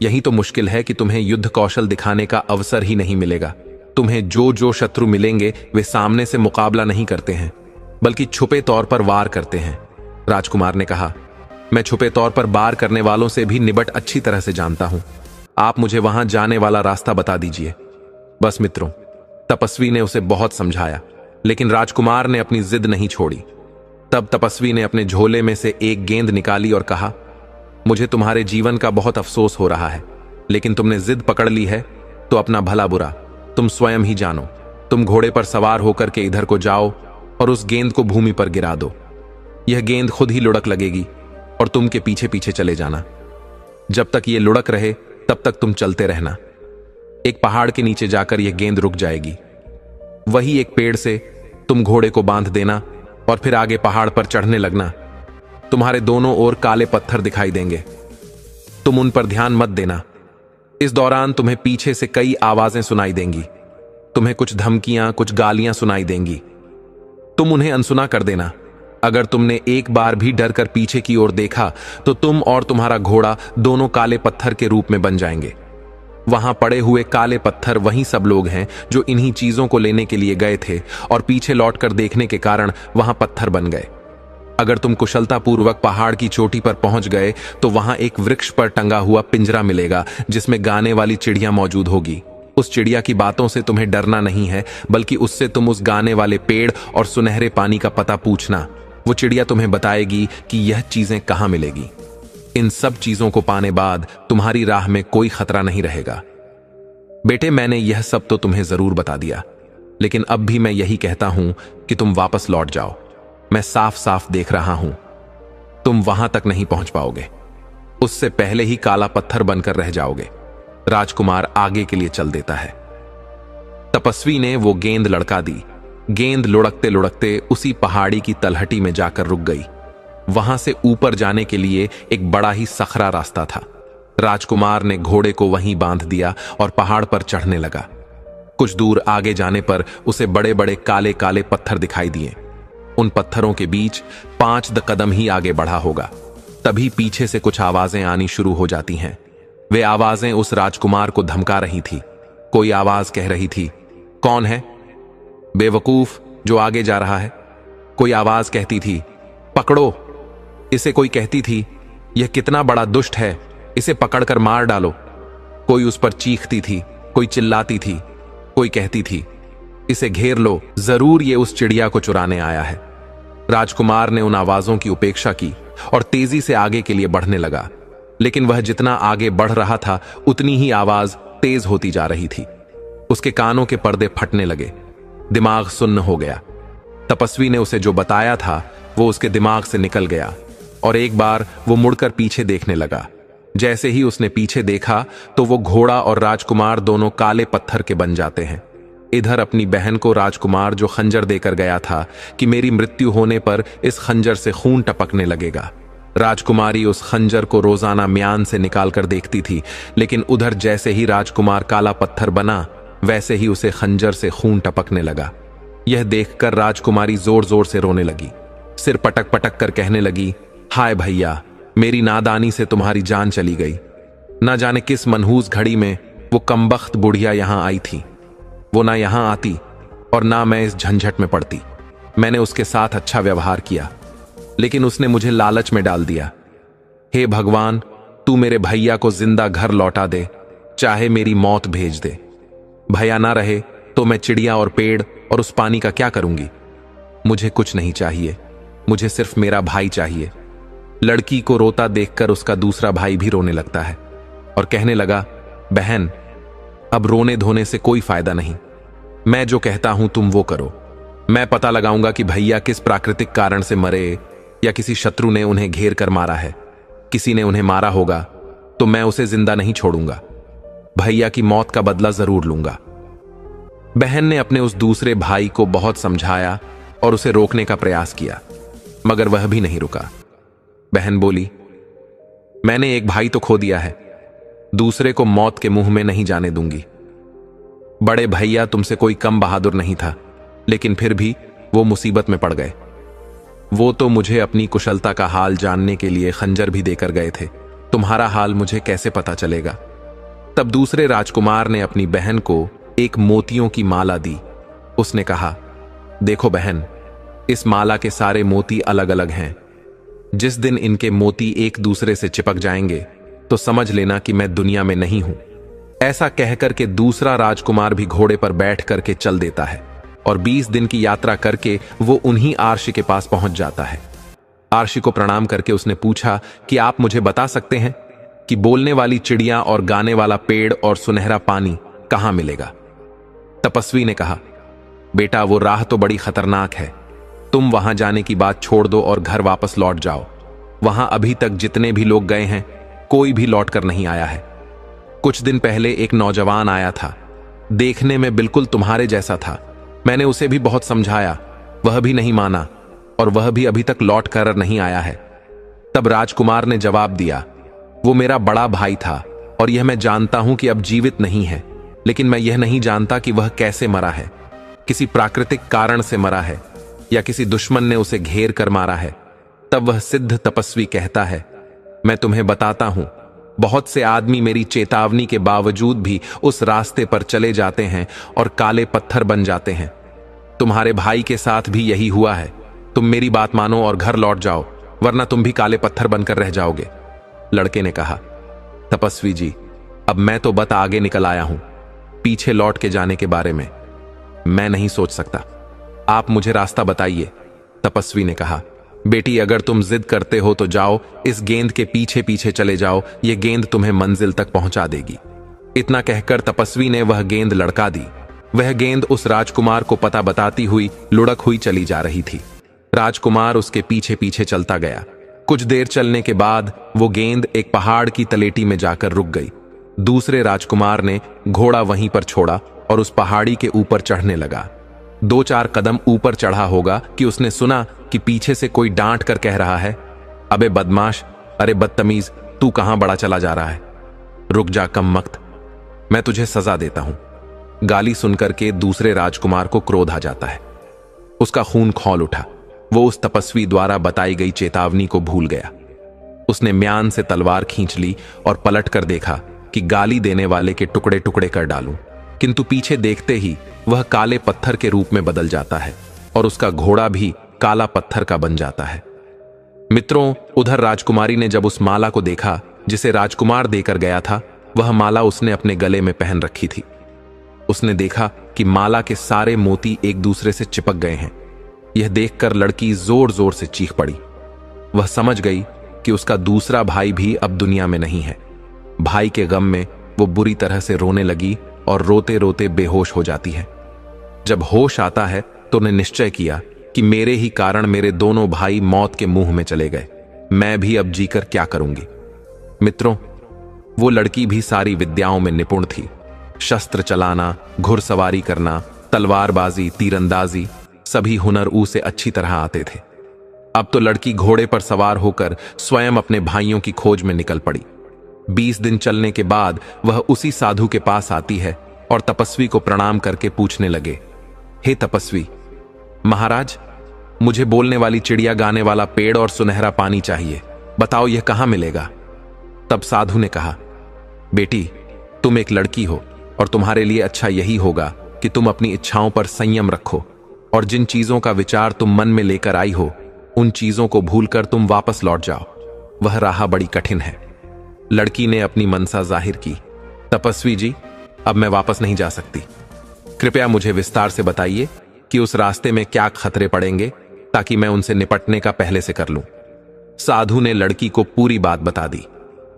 यही तो मुश्किल है कि तुम्हें युद्ध कौशल दिखाने का अवसर ही नहीं मिलेगा। तुम्हें जो जो शत्रु मिलेंगे वे सामने से मुकाबला नहीं करते हैं, बल्कि छुपे तौर पर वार करते हैं। राजकुमार ने कहा, मैं छुपे तौर पर वार करने वालों से भी निबट अच्छी तरह से जानता हूं। आप मुझे वहां जाने वाला रास्ता बता दीजिए। बस मित्रों, तपस्वी ने उसे बहुत समझाया, लेकिन राजकुमार ने अपनी जिद नहीं छोड़ी। तब तपस्वी ने अपने झोले में से एक गेंद निकाली और कहा, मुझे तुम्हारे जीवन का बहुत अफसोस हो रहा है, लेकिन तुमने जिद पकड़ ली है तो अपना भला बुरा तुम स्वयं ही जानो। तुम घोड़े पर सवार होकर के इधर को जाओ और उस गेंद को भूमि पर गिरा दो। यह गेंद खुद ही लुढ़क लगेगी और तुम के पीछे पीछे चले जाना। जब तक ये लुढ़क रहे तब तक तुम चलते रहना। एक पहाड़ के नीचे जाकर यह गेंद रुक जाएगी। वही एक पेड़ से तुम घोड़े को बांध देना और फिर आगे पहाड़ पर चढ़ने लगना। तुम्हारे दोनों ओर काले पत्थर दिखाई देंगे। तुम उन पर ध्यान मत देना। इस दौरान तुम्हें पीछे से कई आवाजें सुनाई देंगी। तुम्हें कुछ धमकियां, कुछ गालियां सुनाई देंगी। तुम उन्हें अनसुना कर देना। अगर तुमने एक बार भी डर कर पीछे की ओर देखा तो तुम और तुम्हारा घोड़ा दोनों काले पत्थर के रूप में बन जाएंगे। वहां पड़े हुए काले पत्थर वही सब लोग हैं जो इन्हीं चीजों को लेने के लिए गए थे और पीछे लौटकर देखने के कारण वहां पत्थर बन गए। अगर तुम कुशलतापूर्वक पहाड़ की चोटी पर पहुंच गए तो वहां एक वृक्ष पर टंगा हुआ पिंजरा मिलेगा जिसमें गाने वाली चिड़िया मौजूद होगी। उस चिड़िया की बातों से तुम्हें डरना नहीं है, बल्कि उससे तुम उस गाने वाले पेड़ और सुनहरे पानी का पता पूछना। वो चिड़िया तुम्हें बताएगी कि यह चीजें कहां मिलेगी। इन सब चीजों को पाने बाद तुम्हारी राह में कोई खतरा नहीं रहेगा। बेटे, मैंने यह सब तो तुम्हें जरूर बता दिया, लेकिन अब भी मैं यही कहता हूं कि तुम वापस लौट जाओ। मैं साफ साफ देख रहा हूं, तुम वहां तक नहीं पहुंच पाओगे। उससे पहले ही काला पत्थर बनकर रह जाओगे। राजकुमार आगे के लिए चल देता है। तपस्वी ने वो गेंद लड़का दी। गेंद लुढ़कते लुढ़कते उसी पहाड़ी की तलहटी में जाकर रुक गई। वहां से ऊपर जाने के लिए एक बड़ा ही सखरा रास्ता था। राजकुमार ने घोड़े को वहीं बांध दिया और पहाड़ पर चढ़ने लगा। कुछ दूर आगे जाने पर उसे बड़े बड़े काले काले पत्थर दिखाई दिए। उन पत्थरों के बीच 5 कदम ही आगे बढ़ा होगा, तभी पीछे से कुछ आवाजें आनी शुरू हो जाती हैं। वे आवाजें उस राजकुमार को धमका रही थी। कोई आवाज कह रही थी, कौन है बेवकूफ जो आगे जा रहा है। कोई आवाज कहती थी, पकड़ो इसे। कोई कहती थी, यह कितना बड़ा दुष्ट है, इसे पकड़कर मार डालो। कोई उस पर चीखती थी, कोई चिल्लाती थी, कोई कहती थी, इसे घेर लो, जरूर ये उस चिड़िया को चुराने आया है। राजकुमार ने उन आवाजों की उपेक्षा की और तेजी से आगे के लिए बढ़ने लगा, लेकिन वह जितना आगे बढ़ रहा था उतनी ही आवाज तेज होती जा रही थी। उसके कानों के पर्दे फटने लगे, दिमाग सुन्न हो गया। तपस्वी ने उसे जो बताया था वो उसके दिमाग से निकल गया और एक बार वो मुड़कर पीछे देखने लगा। जैसे ही उसने पीछे देखा तो वो घोड़ा और राजकुमार दोनों काले पत्थर के बन जाते हैं। इधर अपनी बहन को राजकुमार जो खंजर देकर गया था कि मेरी मृत्यु होने पर इस खंजर से खून टपकने लगेगा। राजकुमारी उस खंजर को रोजाना म्यान से निकालकर देखती थी, लेकिन उधर जैसे ही राजकुमार काला पत्थर बना वैसे ही उसे खंजर से खून टपकने लगा। यह देखकर राजकुमारी जोर जोर से रोने लगी, सिर पटक पटक कर कहने लगी, हाय भैया, मेरी नादानी से तुम्हारी जान चली गई। ना जाने किस मनहूस घड़ी में वो कमबख्त बुढ़िया यहां आई थी। वो ना यहां आती और ना मैं इस झंझट में पड़ती। मैंने उसके साथ अच्छा व्यवहार किया, लेकिन उसने मुझे लालच में डाल दिया। हे भगवान, तू मेरे भैया को जिंदा घर लौटा दे, चाहे मेरी मौत भेज दे। भैया ना रहे तो मैं चिड़िया और पेड़ और उस पानी का क्या करूंगी। मुझे कुछ नहीं चाहिए, मुझे सिर्फ मेरा भाई चाहिए। लड़की को रोता देखकर उसका दूसरा भाई भी रोने लगता है और कहने लगा, बहन, अब रोने धोने से कोई फायदा नहीं। मैं जो कहता हूं तुम वो करो। मैं पता लगाऊंगा कि भैया किस प्राकृतिक कारण से मरे, या किसी शत्रु ने उन्हें घेर कर मारा है। किसी ने उन्हें मारा होगा तो मैं उसे जिंदा नहीं छोड़ूंगा। भैया की मौत का बदला जरूर लूंगा। बहन ने अपने उस दूसरे भाई को बहुत समझाया और उसे रोकने का प्रयास किया, मगर वह भी नहीं रुका। बहन बोली, मैंने एक भाई तो खो दिया है, दूसरे को मौत के मुंह में नहीं जाने दूंगी। बड़े भैया तुमसे कोई कम बहादुर नहीं था, लेकिन फिर भी वो मुसीबत में पड़ गए। वो तो मुझे अपनी कुशलता का हाल जानने के लिए खंजर भी देकर गए थे। तुम्हारा हाल मुझे कैसे पता चलेगा। तब दूसरे राजकुमार ने अपनी बहन को एक मोतियों की माला दी। उसने कहा, देखो बहन, इस माला के सारे मोती अलग अलग हैं। जिस दिन इनके मोती एक दूसरे से चिपक जाएंगे तो समझ लेना कि मैं दुनिया में नहीं हूं। ऐसा कहकर के दूसरा राजकुमार भी घोड़े पर बैठ करके चल देता है और 20 दिन की यात्रा करके वो उन्हीं आर्षि के पास पहुंच जाता है। आर्षि को प्रणाम करके उसने पूछा कि आप मुझे बता सकते हैं कि बोलने वाली चिड़िया और गाने वाला पेड़ और सुनहरा पानी कहां मिलेगा। तपस्वी ने कहा, बेटा, वो राह तो बड़ी खतरनाक है। तुम वहां जाने की बात छोड़ दो और घर वापस लौट जाओ। वहां अभी तक जितने भी लोग गए हैं कोई भी लौट कर नहीं आया है। कुछ दिन पहले एक नौजवान आया था, देखने में बिल्कुल तुम्हारे जैसा था। मैंने उसे भी बहुत समझाया, वह भी नहीं माना और वह भी अभी तक लौट कर नहीं आया है। तब राजकुमार ने जवाब दिया, वो मेरा बड़ा भाई था और यह मैं जानता हूं कि अब जीवित नहीं है, लेकिन मैं यह नहीं जानता कि वह कैसे मरा है। किसी प्राकृतिक कारण से मरा है या किसी दुश्मन ने उसे घेर कर मारा है। तब वह सिद्ध तपस्वी कहता है, मैं तुम्हें बताता हूं, बहुत से आदमी मेरी चेतावनी के बावजूद भी उस रास्ते पर चले जाते हैं और काले पत्थर बन जाते हैं। तुम्हारे भाई के साथ भी यही हुआ है। तुम मेरी बात मानो और घर लौट जाओ, वरना तुम भी काले पत्थर बनकर रह जाओगे। लड़के ने कहा, तपस्वी जी, अब मैं तो बत आगे निकल आया हूं, पीछे लौट के जाने के बारे में मैं नहीं सोच सकता। आप मुझे रास्ता बताइए। तपस्वी ने कहा, बेटी, अगर तुम जिद करते हो तो जाओ, इस गेंद के पीछे पीछे चले जाओ, यह गेंद तुम्हें मंजिल तक पहुंचा देगी। इतना कहकर तपस्वी ने वह गेंद लड़का दी। वह गेंद उस राजकुमार को पता बताती हुई लुढ़क हुई चली जा रही थी। राजकुमार उसके पीछे पीछे चलता गया। कुछ देर चलने के बाद वो गेंद एक पहाड़ की तलेटी में जाकर रुक गई। दूसरे राजकुमार ने घोड़ा वहीं पर छोड़ा और उस पहाड़ी के ऊपर चढ़ने लगा। 2-4 कदम ऊपर चढ़ा होगा कि उसने सुना कि पीछे से कोई डांट कर कह रहा है, अबे बदमाश, अरे बदतमीज, तू कहां बड़ा चला जा रहा है। रुक जा कमबख्त, मैं तुझे सजा देता हूं। गाली सुनकर के दूसरे राजकुमार को क्रोध आ जाता है। उसका खून खौल उठा। वो उस तपस्वी द्वारा बताई गई चेतावनी को भूल गया। उसने म्यान से तलवार खींच ली और पलट कर देखा कि गाली देने वाले के टुकड़े टुकड़े कर डालूं, किंतु पीछे देखते ही वह काले पत्थर के रूप में बदल जाता है और उसका घोड़ा भी काला पत्थर का बन जाता है। मित्रों, उधर राजकुमारी ने जब उस माला को देखा जिसे राजकुमार देकर गया था, वह माला उसने अपने गले में पहन रखी थी। उसने देखा कि माला के सारे मोती एक दूसरे से चिपक गए हैं। यह देखकर लड़की जोर जोर से चीख पड़ी। वह समझ गई कि उसका दूसरा भाई भी अब दुनिया में नहीं है। भाई के गम में वो बुरी तरह से रोने लगी और रोते रोते बेहोश हो जाती है। जब होश आता है तो उन्हें निश्चय किया कि मेरे ही कारण मेरे दोनों भाई मौत के मुंह में चले गए। मैं भी अब जीकर क्या करूंगी। मित्रों, वो लड़की भी सारी विद्याओं में निपुण थी। शस्त्र चलाना, घुड़सवारी करना, तलवारबाजी, तीरंदाजी, सभी हुनर उसे अच्छी तरह आते थे। अब तो लड़की घोड़े पर सवार होकर स्वयं अपने भाइयों की खोज में निकल पड़ी। 20 दिन चलने के बाद वह उसी साधु के पास आती है और तपस्वी को प्रणाम करके पूछने लगे, हे तपस्वी महाराज, मुझे बोलने वाली चिड़िया, गाने वाला पेड़ और सुनहरा पानी चाहिए। बताओ यह कहां मिलेगा। तब साधु ने कहा, बेटी, तुम एक लड़की हो और तुम्हारे लिए अच्छा यही होगा कि तुम अपनी इच्छाओं पर संयम रखो और जिन चीजों का विचार तुम मन में लेकर आई हो उन चीजों को भूलकर तुम वापस लौट जाओ। वह राह बड़ी कठिन है। लड़की ने अपनी मनसा जाहिर की। तपस्वी जी, अब मैं वापस नहीं जा सकती। कृपया मुझे विस्तार से बताइए कि उस रास्ते में क्या खतरे पड़ेंगे ताकि मैं उनसे निपटने का पहले से कर लूं। साधु ने लड़की को पूरी बात बता दी।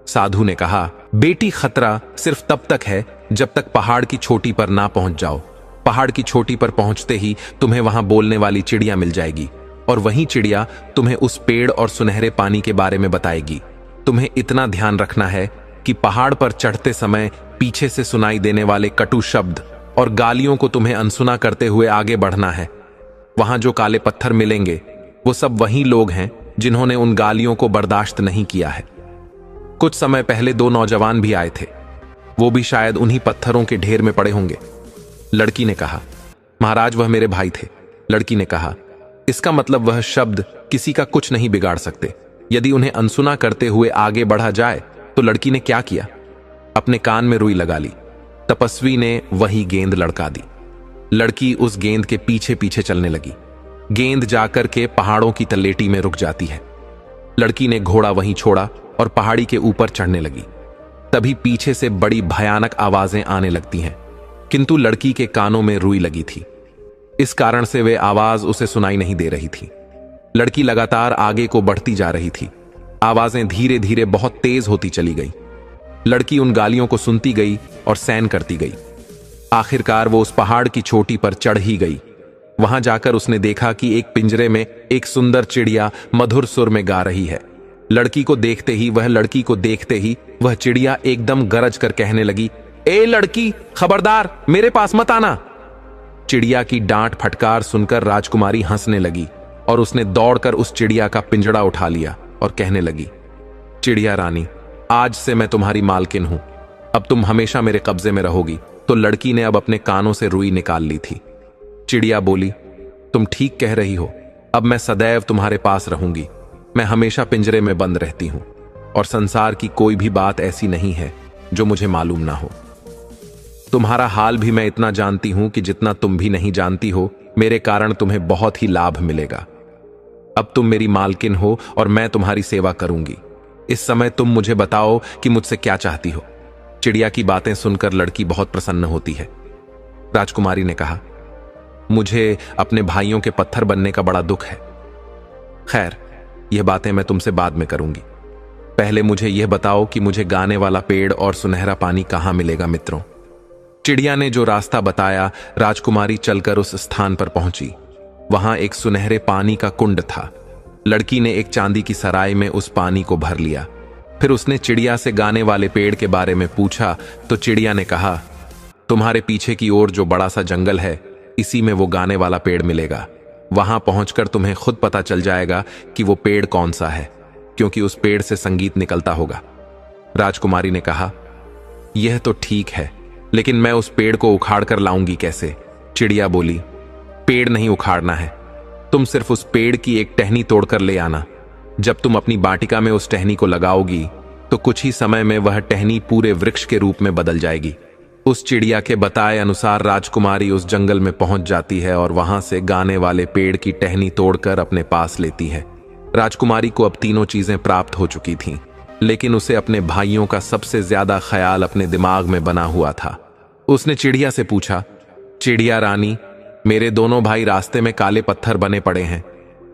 साधु ने कहा, बेटी, खतरा सिर्फ तब तक है जब तक पहाड़ की चोटी पर ना पहुंच जाओ। पहाड़ की चोटी पर पहुंचते ही तुम्हें वहां बोलने वाली चिड़िया मिल जाएगी और वही चिड़िया तुम्हें उस पेड़ और सुनहरे पानी के बारे में बताएगी। तुम्हें इतना ध्यान रखना है कि पहाड़ पर चढ़ते समय पीछे से सुनाई देने वाले कटु शब्द और गालियों को तुम्हें अनसुना करते हुए आगे बढ़ना है। वहां जो काले पत्थर मिलेंगे वो सब वही लोग हैं जिन्होंने उन गालियों को बर्दाश्त नहीं किया है। कुछ समय पहले 2 नौजवान भी आए थे, वो भी शायद उन्हीं पत्थरों के ढेर में पड़े होंगे। लड़की ने कहा, महाराज, वह मेरे भाई थे। लड़की ने कहा, इसका मतलब वह शब्द किसी का कुछ नहीं बिगाड़ सकते। यदि उन्हें अनसुना करते हुए आगे बढ़ा जाए तो लड़की ने क्या किया, अपने कान में रुई लगा ली। तपस्वी ने वही गेंद लड़का दी। लड़की उस गेंद के पीछे पीछे चलने लगी। गेंद जाकर के पहाड़ों की तलेटी में रुक जाती है। लड़की ने घोड़ा वहीं छोड़ा और पहाड़ी के ऊपर चढ़ने लगी। तभी पीछे से बड़ी भयानक आवाजें आने लगती हैं, किंतु लड़की के कानों में रुई लगी थी। इस कारण से वे आवाज उसे सुनाई नहीं दे रही थी। लड़की लगातार आगे को बढ़ती जा रही थी। आवाजें धीरे धीरे बहुत तेज होती चली गई। लड़की उन गालियों को सुनती गई और सहन करती गई। आखिरकार वो उस पहाड़ की चोटी पर चढ़ ही गई। वहां जाकर उसने देखा कि एक पिंजरे में एक सुंदर चिड़िया मधुर सुर में गा रही है। लड़की को देखते ही वह चिड़िया एकदम गरज कर कहने लगी, ए लड़की, खबरदार, मेरे पास मत आना। चिड़िया की डांट फटकार सुनकर राजकुमारी हंसने लगी और उसने दौड़कर उस चिड़िया का पिंजड़ा उठा लिया और कहने लगी, चिड़िया रानी, आज से मैं तुम्हारी मालकिन हूं। अब तुम हमेशा मेरे कब्जे में रहोगी। तो लड़की ने अब अपने कानों से रुई निकाल ली थी। चिड़िया बोली, तुम ठीक कह रही हो। अब मैं सदैव तुम्हारे पास रहूंगी। मैं हमेशा पिंजरे में बंद रहती हूं और संसार की कोई भी बात ऐसी नहीं है जो मुझे मालूम ना हो। तुम्हारा हाल भी मैं इतना जानती हूं कि जितना तुम भी नहीं जानती हो। मेरे कारण तुम्हें बहुत ही लाभ मिलेगा। अब तुम मेरी मालकिन हो और मैं तुम्हारी सेवा करूंगी। इस समय तुम मुझे बताओ कि मुझसे क्या चाहती हो। चिड़िया की बातें सुनकर लड़की बहुत प्रसन्न होती है। राजकुमारी ने कहा, मुझे अपने भाइयों के पत्थर बनने का बड़ा दुख है। खैर, यह बातें मैं तुमसे बाद में करूंगी। पहले मुझे यह बताओ कि मुझे गाने वाला पेड़ और सुनहरा पानी कहां मिलेगा। मित्रों, चिड़िया ने जो रास्ता बताया, राजकुमारी चलकर उस स्थान पर पहुंची। वहां एक सुनहरे पानी का कुंड था। लड़की ने एक चांदी की सराय में उस पानी को भर लिया। फिर उसने चिड़िया से गाने वाले पेड़ के बारे में पूछा तो चिड़िया ने कहा, तुम्हारे पीछे की ओर जो बड़ा सा जंगल है, इसी में वो गाने वाला पेड़ मिलेगा। वहां पहुंचकर तुम्हें खुद पता चल जाएगा कि वो पेड़ कौन सा है, क्योंकि उस पेड़ से संगीत निकलता होगा। राजकुमारी ने कहा, यह तो ठीक है, लेकिन मैं उस पेड़ को उखाड़ कर लाऊंगी कैसे। चिड़िया बोली, पेड़ नहीं उखाड़ना है, तुम सिर्फ उस पेड़ की एक टहनी तोड़कर ले आना। जब तुम अपनी बाटिका में उस टहनी को लगाओगी तो कुछ ही समय में वह टहनी पूरे वृक्ष के रूप में बदल जाएगी। उस चिड़िया के बताए अनुसार राजकुमारी उस जंगल में पहुंच जाती है और वहां से गाने वाले पेड़ की टहनी तोड़कर अपने पास लेती है। राजकुमारी को अब तीनों चीजें प्राप्त हो चुकी थीं, लेकिन उसे अपने भाइयों का सबसे ज्यादा ख्याल अपने दिमाग में बना हुआ था। उसने चिड़िया से पूछा, चिड़िया रानी, मेरे दोनों भाई रास्ते में काले पत्थर बने पड़े हैं,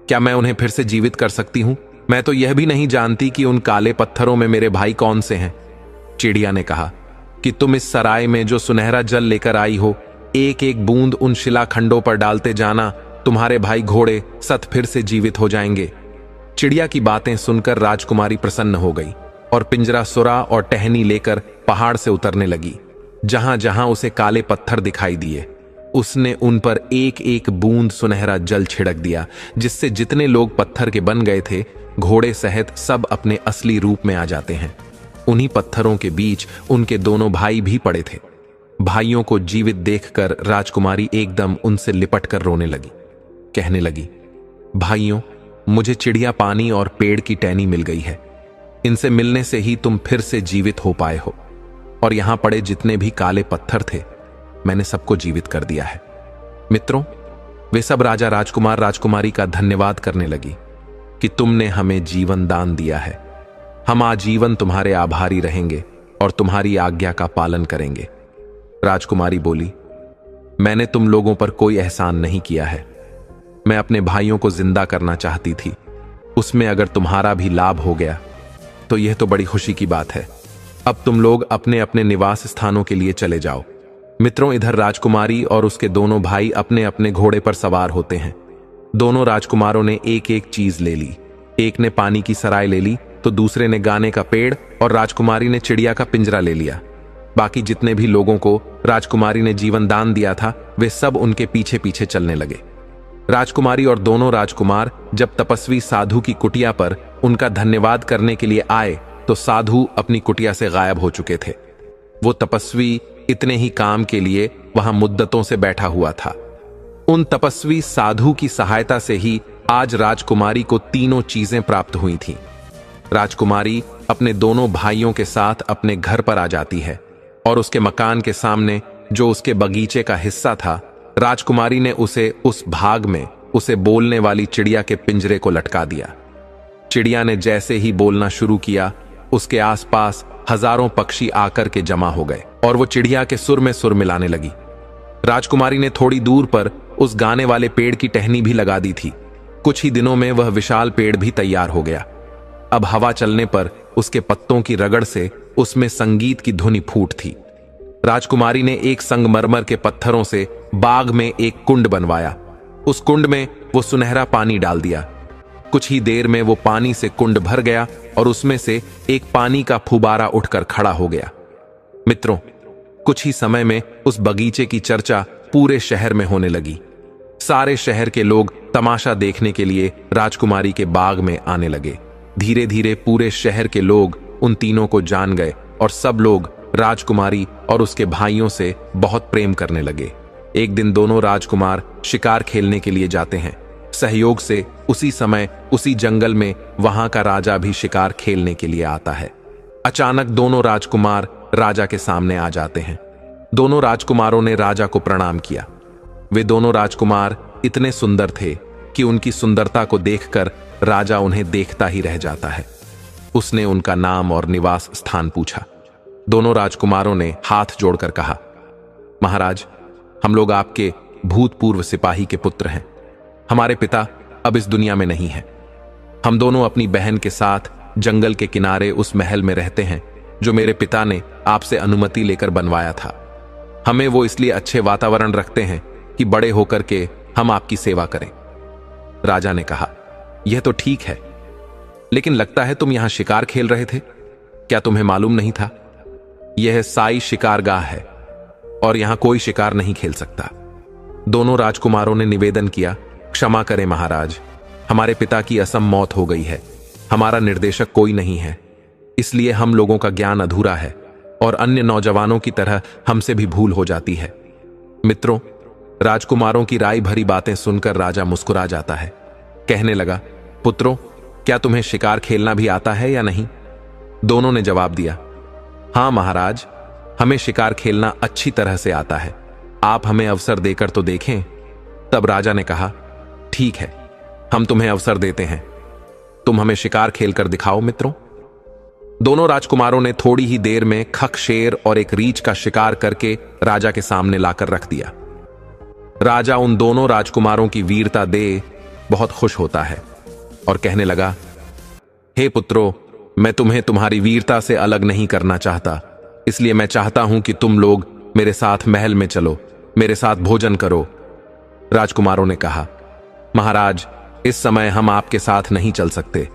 क्या मैं उन्हें फिर से जीवित कर सकती हूं? मैं तो यह भी नहीं जानती कि उन काले पत्थरों में मेरे भाई कौन से हैं। चिड़िया ने कहा कि तुम इस सराय में जो सुनहरा जल लेकर आई हो, एक एक बूंद उन शिलाखंडों पर डालते जाना, तुम्हारे भाई घोड़े सत फिर से जीवित हो जाएंगे। चिड़िया की बातें सुनकर राजकुमारी प्रसन्न हो गई और पिंजरा सुरा और टहनी लेकर पहाड़ से उतरने लगी। जहां जहां उसे काले पत्थर दिखाई दिए, उसने उन पर एक एक बूंद सुनहरा जल छिड़क दिया, जिससे जितने लोग पत्थर के बन गए थे, घोड़े सहित सब अपने असली रूप में आ जाते हैं। उन्हीं पत्थरों के बीच उनके दोनों भाई भी पड़े थे। भाइयों को जीवित देखकर राजकुमारी एकदम उनसे लिपटकर रोने लगी। कहने लगी, भाइयों, मुझे चिड़िया पानी और पेड़ की टहनी मिल गई है। इनसे मिलने से ही तुम फिर से जीवित हो पाए हो, और यहां पड़े जितने भी काले पत्थर थे, मैंने सबको जीवित कर दिया है। मित्रों, वे सब राजा राजकुमार राजकुमारी का धन्यवाद करने लगी कि तुमने हमें जीवन दान दिया है। हम आजीवन तुम्हारे आभारी रहेंगे और तुम्हारी आज्ञा का पालन करेंगे। राजकुमारी बोली, मैंने तुम लोगों पर कोई एहसान नहीं किया है। मैं अपने भाइयों को जिंदा करना चाहती थी। उसमें अगर तुम्हारा भी लाभ हो गया तो यह तो बड़ी खुशी की बात है। अब तुम लोग अपने अपने निवास स्थानों के लिए चले जाओ। मित्रों, इधर राजकुमारी और उसके दोनों भाई अपने अपने घोड़े पर सवार होते हैं। दोनों राजकुमारों ने एक एक चीज ले ली। एक ने पानी की सराय ले ली तो दूसरे ने गाने का पेड़ और राजकुमारी ने चिड़िया का पिंजरा ले लिया। बाकी जितने भी लोगों को राजकुमारी ने जीवन दान दिया था, वे सब उनके पीछे पीछे चलने लगे। राजकुमारी और दोनों राजकुमार जब तपस्वी साधु की कुटिया पर उनका धन्यवाद करने के लिए आए तो साधु अपनी कुटिया से गायब हो चुके थे। वो तपस्वी इतने ही काम के लिए वहां मुद्दतों से बैठा हुआ था। उन तपस्वी साधु की सहायता से ही आज राजकुमारी को तीनों चीजें प्राप्त हुई थीं। राजकुमारी अपने दोनों भाइयों के साथ अपने घर पर आ जाती है और उसके मकान के सामने जो उसके बगीचे का हिस्सा था, राजकुमारी ने उसे उस भाग में उसे बोलने वाली चिड़िया के पिंजरे को लटका दिया। चिड़िया ने जैसे ही बोलना शुरू किया, उसके आसपास हजारों पक्षी आकर के जमा हो गए और वो चिड़िया के सुर में सुर मिलाने लगी। राजकुमारी ने थोड़ी दूर पर उस गाने वाले पेड़ की टहनी भी लगा दी थी। कुछ ही दिनों में वह विशाल पेड़ भी तैयार हो गया। अब हवा चलने पर उसके पत्तों की रगड़ से उसमें संगीत की धुनी फूट थी। राजकुमारी ने एक संगमरमर के पत्थरों से बाग में एक कुंड बनवाया। उस कुंड में वो सुनहरा पानी डाल दिया। कुछ ही देर में वो पानी से कुंड भर गया और उसमें से एक पानी का फुबारा उठकर खड़ा हो गया। मित्रों, कुछ ही समय में उस बगीचे की चर्चा पूरे शहर में होने लगी। सारे शहर के लोग तमाशा देखने के लिए राजकुमारी के बाग में आने लगे। धीरे धीरे पूरे शहर के लोग उन तीनों को जान गए और सब लोग राजकुमारी और उसके भाइयों से बहुत प्रेम करने लगे। एक दिन दोनों राजकुमार शिकार खेलने के लिए जाते हैं। सहयोग से उसी समय उसी जंगल में वहां का राजा भी शिकार खेलने के लिए आता है। अचानक दोनों राजकुमार राजा के सामने आ जाते हैं। दोनों राजकुमारों ने राजा को प्रणाम किया। वे दोनों राजकुमार इतने सुंदर थे कि उनकी सुंदरता को देखकर राजा उन्हें देखता ही रह जाता है। उसने उनका नाम और निवास स्थान पूछा। दोनों राजकुमारों ने हाथ जोड़कर कहा, महाराज, हम लोग आपके भूतपूर्व सिपाही के पुत्र हैं। हमारे पिता अब इस दुनिया में नहीं है। हम दोनों अपनी बहन के साथ जंगल के किनारे उस महल में रहते हैं जो मेरे पिता ने आपसे अनुमति लेकर बनवाया था। हमें वो इसलिए अच्छे वातावरण रखते हैं कि बड़े होकर के हम आपकी सेवा करें। राजा ने कहा, यह तो ठीक है, लेकिन लगता है तुम यहां शिकार खेल रहे थे। क्या तुम्हें मालूम नहीं था? यह साई शिकारगाह है और यहां कोई शिकार नहीं खेल सकता। दोनों राजकुमारों ने निवेदन किया, क्षमा करें महाराज, हमारे पिता की असम मौत हो गई है। हमारा निर्देशक कोई नहीं है, इसलिए हम लोगों का ज्ञान अधूरा है और अन्य नौजवानों की तरह हमसे भी भूल हो जाती है। मित्रों, राजकुमारों की राय भरी बातें सुनकर राजा मुस्कुरा जाता है। कहने लगा, पुत्रों, क्या तुम्हें शिकार खेलना भी आता है या नहीं? दोनों ने जवाब दिया, हाँ महाराज, हमें शिकार खेलना अच्छी तरह से आता है। आप हमें अवसर देकर तो देखें। तब राजा ने कहा, ठीक है, हम तुम्हें अवसर देते हैं। तुम हमें शिकार खेलकर दिखाओ मित्रों। दोनों राजकुमारों ने थोड़ी ही देर में खक, शेर और एक रीछ का शिकार करके राजा के सामने लाकर रख दिया। राजा उन दोनों राजकुमारों की वीरता देख बहुत खुश होता है और कहने लगा, हे पुत्रों, मैं तुम्हें तुम्हारी वीरता से अलग नहीं करना चाहता, इसलिए मैं चाहता हूं कि तुम लोग मेरे साथ महल में चलो, मेरे साथ भोजन करो। राजकुमारों ने कहा, महाराज, इस समय हम आपके साथ नहीं चल सकते।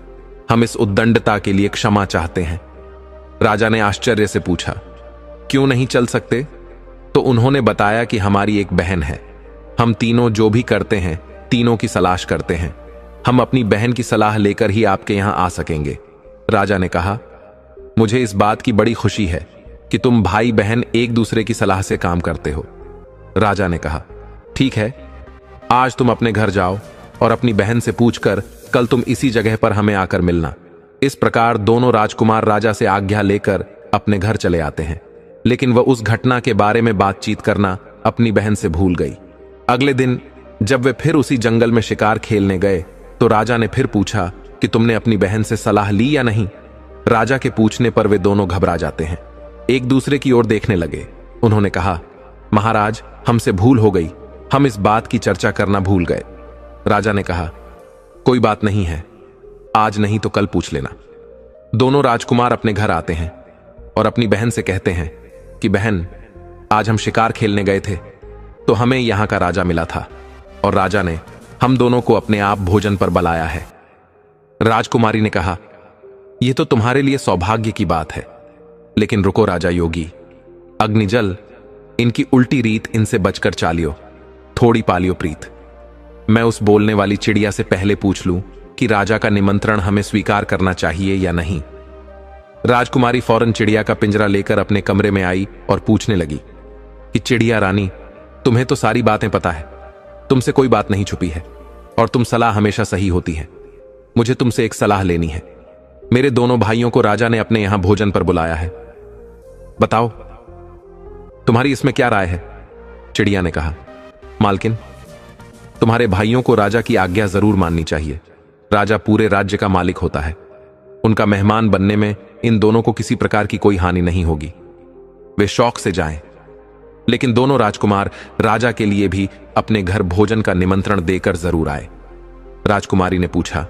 हम इस उद्दंडता के लिए क्षमा चाहते हैं। राजा ने आश्चर्य से पूछा, क्यों नहीं चल सकते? तो उन्होंने बताया कि हमारी एक बहन है। हम तीनों जो भी करते हैं, तीनों की सलाह करते हैं। हम अपनी बहन की सलाह लेकर ही आपके यहां आ सकेंगे। राजा ने कहा, मुझे इस बात की बड़ी खुशी है कि तुम भाई बहन एक दूसरे की सलाह से काम करते हो। राजा ने कहा, ठीक है, आज तुम अपने घर जाओ और अपनी बहन से पूछकर कल तुम इसी जगह पर हमें आकर मिलना। इस प्रकार दोनों राजकुमार राजा से आज्ञा लेकर अपने घर चले आते हैं, लेकिन वह उस घटना के बारे में बातचीत करना अपनी बहन से भूल गई। अगले दिन जब वे फिर उसी जंगल में शिकार खेलने गए तो राजा ने फिर पूछा कि तुमने अपनी बहन से सलाह ली या नहीं? राजा के पूछने पर वे दोनों घबरा जाते हैं, एक दूसरे की ओर देखने लगे। उन्होंने कहा, महाराज, हमसे भूल हो गई, हम इस बात की चर्चा करना भूल गए। राजा ने कहा, कोई बात नहीं है, आज नहीं तो कल पूछ लेना। दोनों राजकुमार अपने घर आते हैं और अपनी बहन से कहते हैं कि बहन, आज हम शिकार खेलने गए थे तो हमें यहां का राजा मिला था और राजा ने हम दोनों को अपने आप भोजन पर बुलाया है। राजकुमारी ने कहा, यह तो तुम्हारे लिए सौभाग्य की बात है, लेकिन रुको राजा योगी, अग्निजल, इनकी उल्टी रीत इनसे बचकर चालियो, थोड़ी पालियो प्रीत। मैं उस बोलने वाली चिड़िया से पहले पूछ लूं कि राजा का निमंत्रण हमें स्वीकार करना चाहिए या नहीं। राजकुमारी फौरन चिड़िया का पिंजरा लेकर अपने कमरे में आई और पूछने लगी कि चिड़िया रानी, तुम्हें तो सारी बातें पता है, तुमसे कोई बात नहीं छुपी है और तुम सलाह हमेशा सही होती है। मुझे तुमसे एक सलाह लेनी है। मेरे दोनों भाइयों को राजा ने अपने यहां भोजन पर बुलाया है, बताओ तुम्हारी इसमें क्या राय है? चिड़िया ने कहा, मालकिन, तुम्हारे भाइयों को राजा की आज्ञा जरूर माननी चाहिए। राजा पूरे राज्य का मालिक होता है, उनका मेहमान बनने में इन दोनों को किसी प्रकार की कोई हानि नहीं होगी। वे शौक से जाएं। लेकिन दोनों राजकुमार राजा के लिए भी अपने घर भोजन का निमंत्रण देकर जरूर आए। राजकुमारी ने पूछा,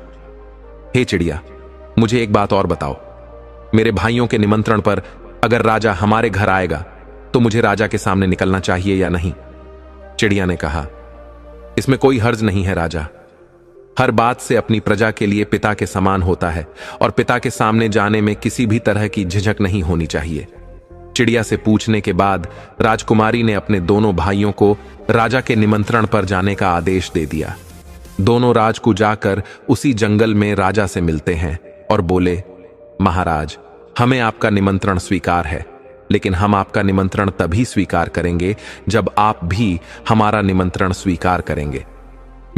हे चिड़िया, मुझे एक बात और बताओ, मेरे भाइयों के निमंत्रण पर अगर राजा हमारे घर आएगा तो मुझे राजा के सामने निकलना चाहिए या नहीं? चिड़िया ने कहा, इसमें कोई हर्ज नहीं है राजा। हर बात से अपनी प्रजा के लिए पिता के समान होता है और पिता के सामने जाने में किसी भी तरह की झिझक नहीं होनी चाहिए। चिड़िया से पूछने के बाद राजकुमारी ने अपने दोनों भाइयों को राजा के निमंत्रण पर जाने का आदेश दे दिया। दोनों राजकू जाकर उसी जंगल में राजा से मिलते हैं और बोले, महाराज, हमें आपका निमंत्रण स्वीकार है, लेकिन हम आपका निमंत्रण तभी स्वीकार करेंगे जब आप भी हमारा निमंत्रण स्वीकार करेंगे।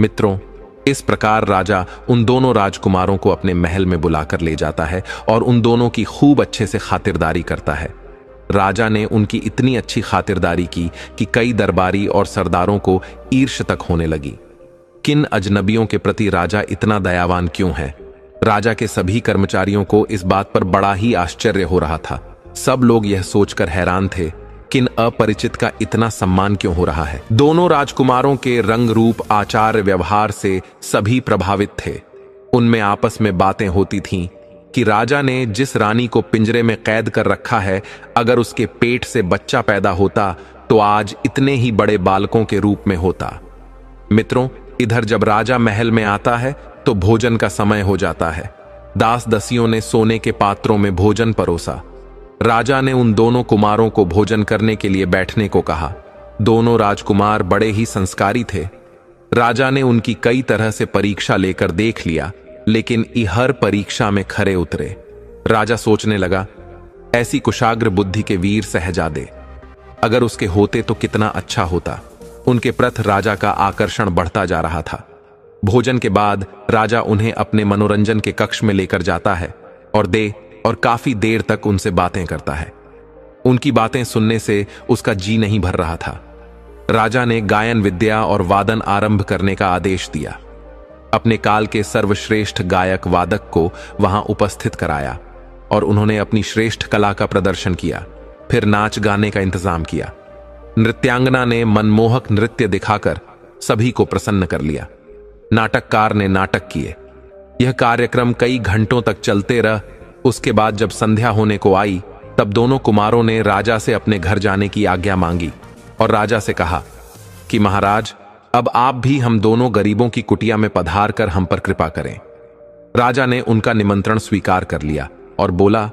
मित्रों, इस प्रकार राजा उन दोनों राजकुमारों को अपने महल में बुलाकर ले जाता है और उन दोनों की खूब अच्छे से खातिरदारी करता है। राजा ने उनकी इतनी अच्छी खातिरदारी की कि कई दरबारी और सरदारों को ईर्ष्या तक होने लगी। किन अजनबियों के प्रति राजा इतना दयावान क्यों है? राजा के सभी कर्मचारियों को इस बात पर बड़ा ही आश्चर्य हो रहा था। सब लोग यह सोचकर हैरान थे, किन अपरिचित का इतना सम्मान क्यों हो रहा है। दोनों राजकुमारों के रंग, रूप, आचार, व्यवहार से सभी प्रभावित थे। उनमें आपस में बातें होती थीं कि राजा ने जिस रानी को पिंजरे में कैद कर रखा है, अगर उसके पेट से बच्चा पैदा होता तो आज इतने ही बड़े बालकों के रूप में होता। मित्रों, इधर जब राजा महल में आता है तो भोजन का समय हो जाता है। दास दसियों ने सोने के पात्रों में भोजन परोसा। राजा ने उन दोनों कुमारों को भोजन करने के लिए बैठने को कहा। दोनों राजकुमार बड़े ही संस्कारी थे। राजा ने उनकी कई तरह से परीक्षा लेकर देख लिया, लेकिन हर परीक्षा में खरे उतरे। राजा सोचने लगा, ऐसी कुशाग्र बुद्धि के वीर शहजादे अगर उसके होते तो कितना अच्छा होता। उनके प्रति राजा का आकर्षण बढ़ता जा रहा था। भोजन के बाद राजा उन्हें अपने मनोरंजन के कक्ष में लेकर जाता है और काफी देर तक उनसे बातें करता है। उनकी बातें सुनने से उसका जी नहीं भर रहा था। राजा ने गायन विद्या और वादन आरंभ करने का आदेश दिया। अपने काल के सर्वश्रेष्ठ गायक वादक को वहां उपस्थित कराया और उन्होंने अपनी श्रेष्ठ कला का प्रदर्शन किया। फिर नाच गाने का इंतजाम किया। नृत्यांगना ने मनमोहक नृत्य दिखाकर सभी को प्रसन्न कर लिया। नाटककार ने नाटक किए। यह कार्यक्रम कई घंटों तक चलते रह। उसके बाद जब संध्या होने को आई तब दोनों कुमारों ने राजा से अपने घर जाने की आज्ञा मांगी और राजा से कहा कि महाराज, अब आप भी हम दोनों गरीबों की कुटिया में पधार कर हम पर कृपा करें। राजा ने उनका निमंत्रण स्वीकार कर लिया और बोला,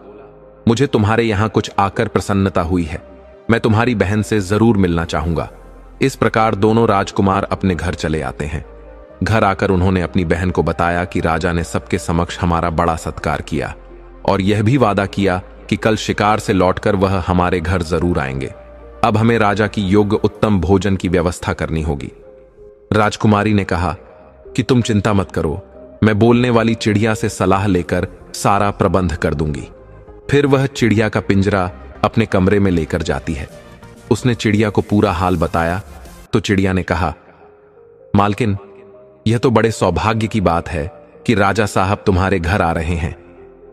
मुझे तुम्हारे यहां कुछ आकर प्रसन्नता हुई है। मैं तुम्हारी बहन से जरूर मिलना चाहूंगा। इस प्रकार दोनों राजकुमार अपने घर चले आते हैं। घर आकर उन्होंने अपनी बहन को बताया कि राजा ने सबके समक्ष हमारा बड़ा सत्कार किया और यह भी वादा किया कि कल शिकार से लौटकर वह हमारे घर जरूर आएंगे। अब हमें राजा की योग्य उत्तम भोजन की व्यवस्था करनी होगी। राजकुमारी ने कहा कि तुम चिंता मत करो, मैं बोलने वाली चिड़िया से सलाह लेकर सारा प्रबंध कर दूंगी। फिर वह चिड़िया का पिंजरा अपने कमरे में लेकर जाती है। उसने चिड़िया को पूरा हाल बताया तो चिड़िया ने कहा, मालकिन, यह तो बड़े सौभाग्य की बात है कि राजा साहब तुम्हारे घर आ रहे हैं।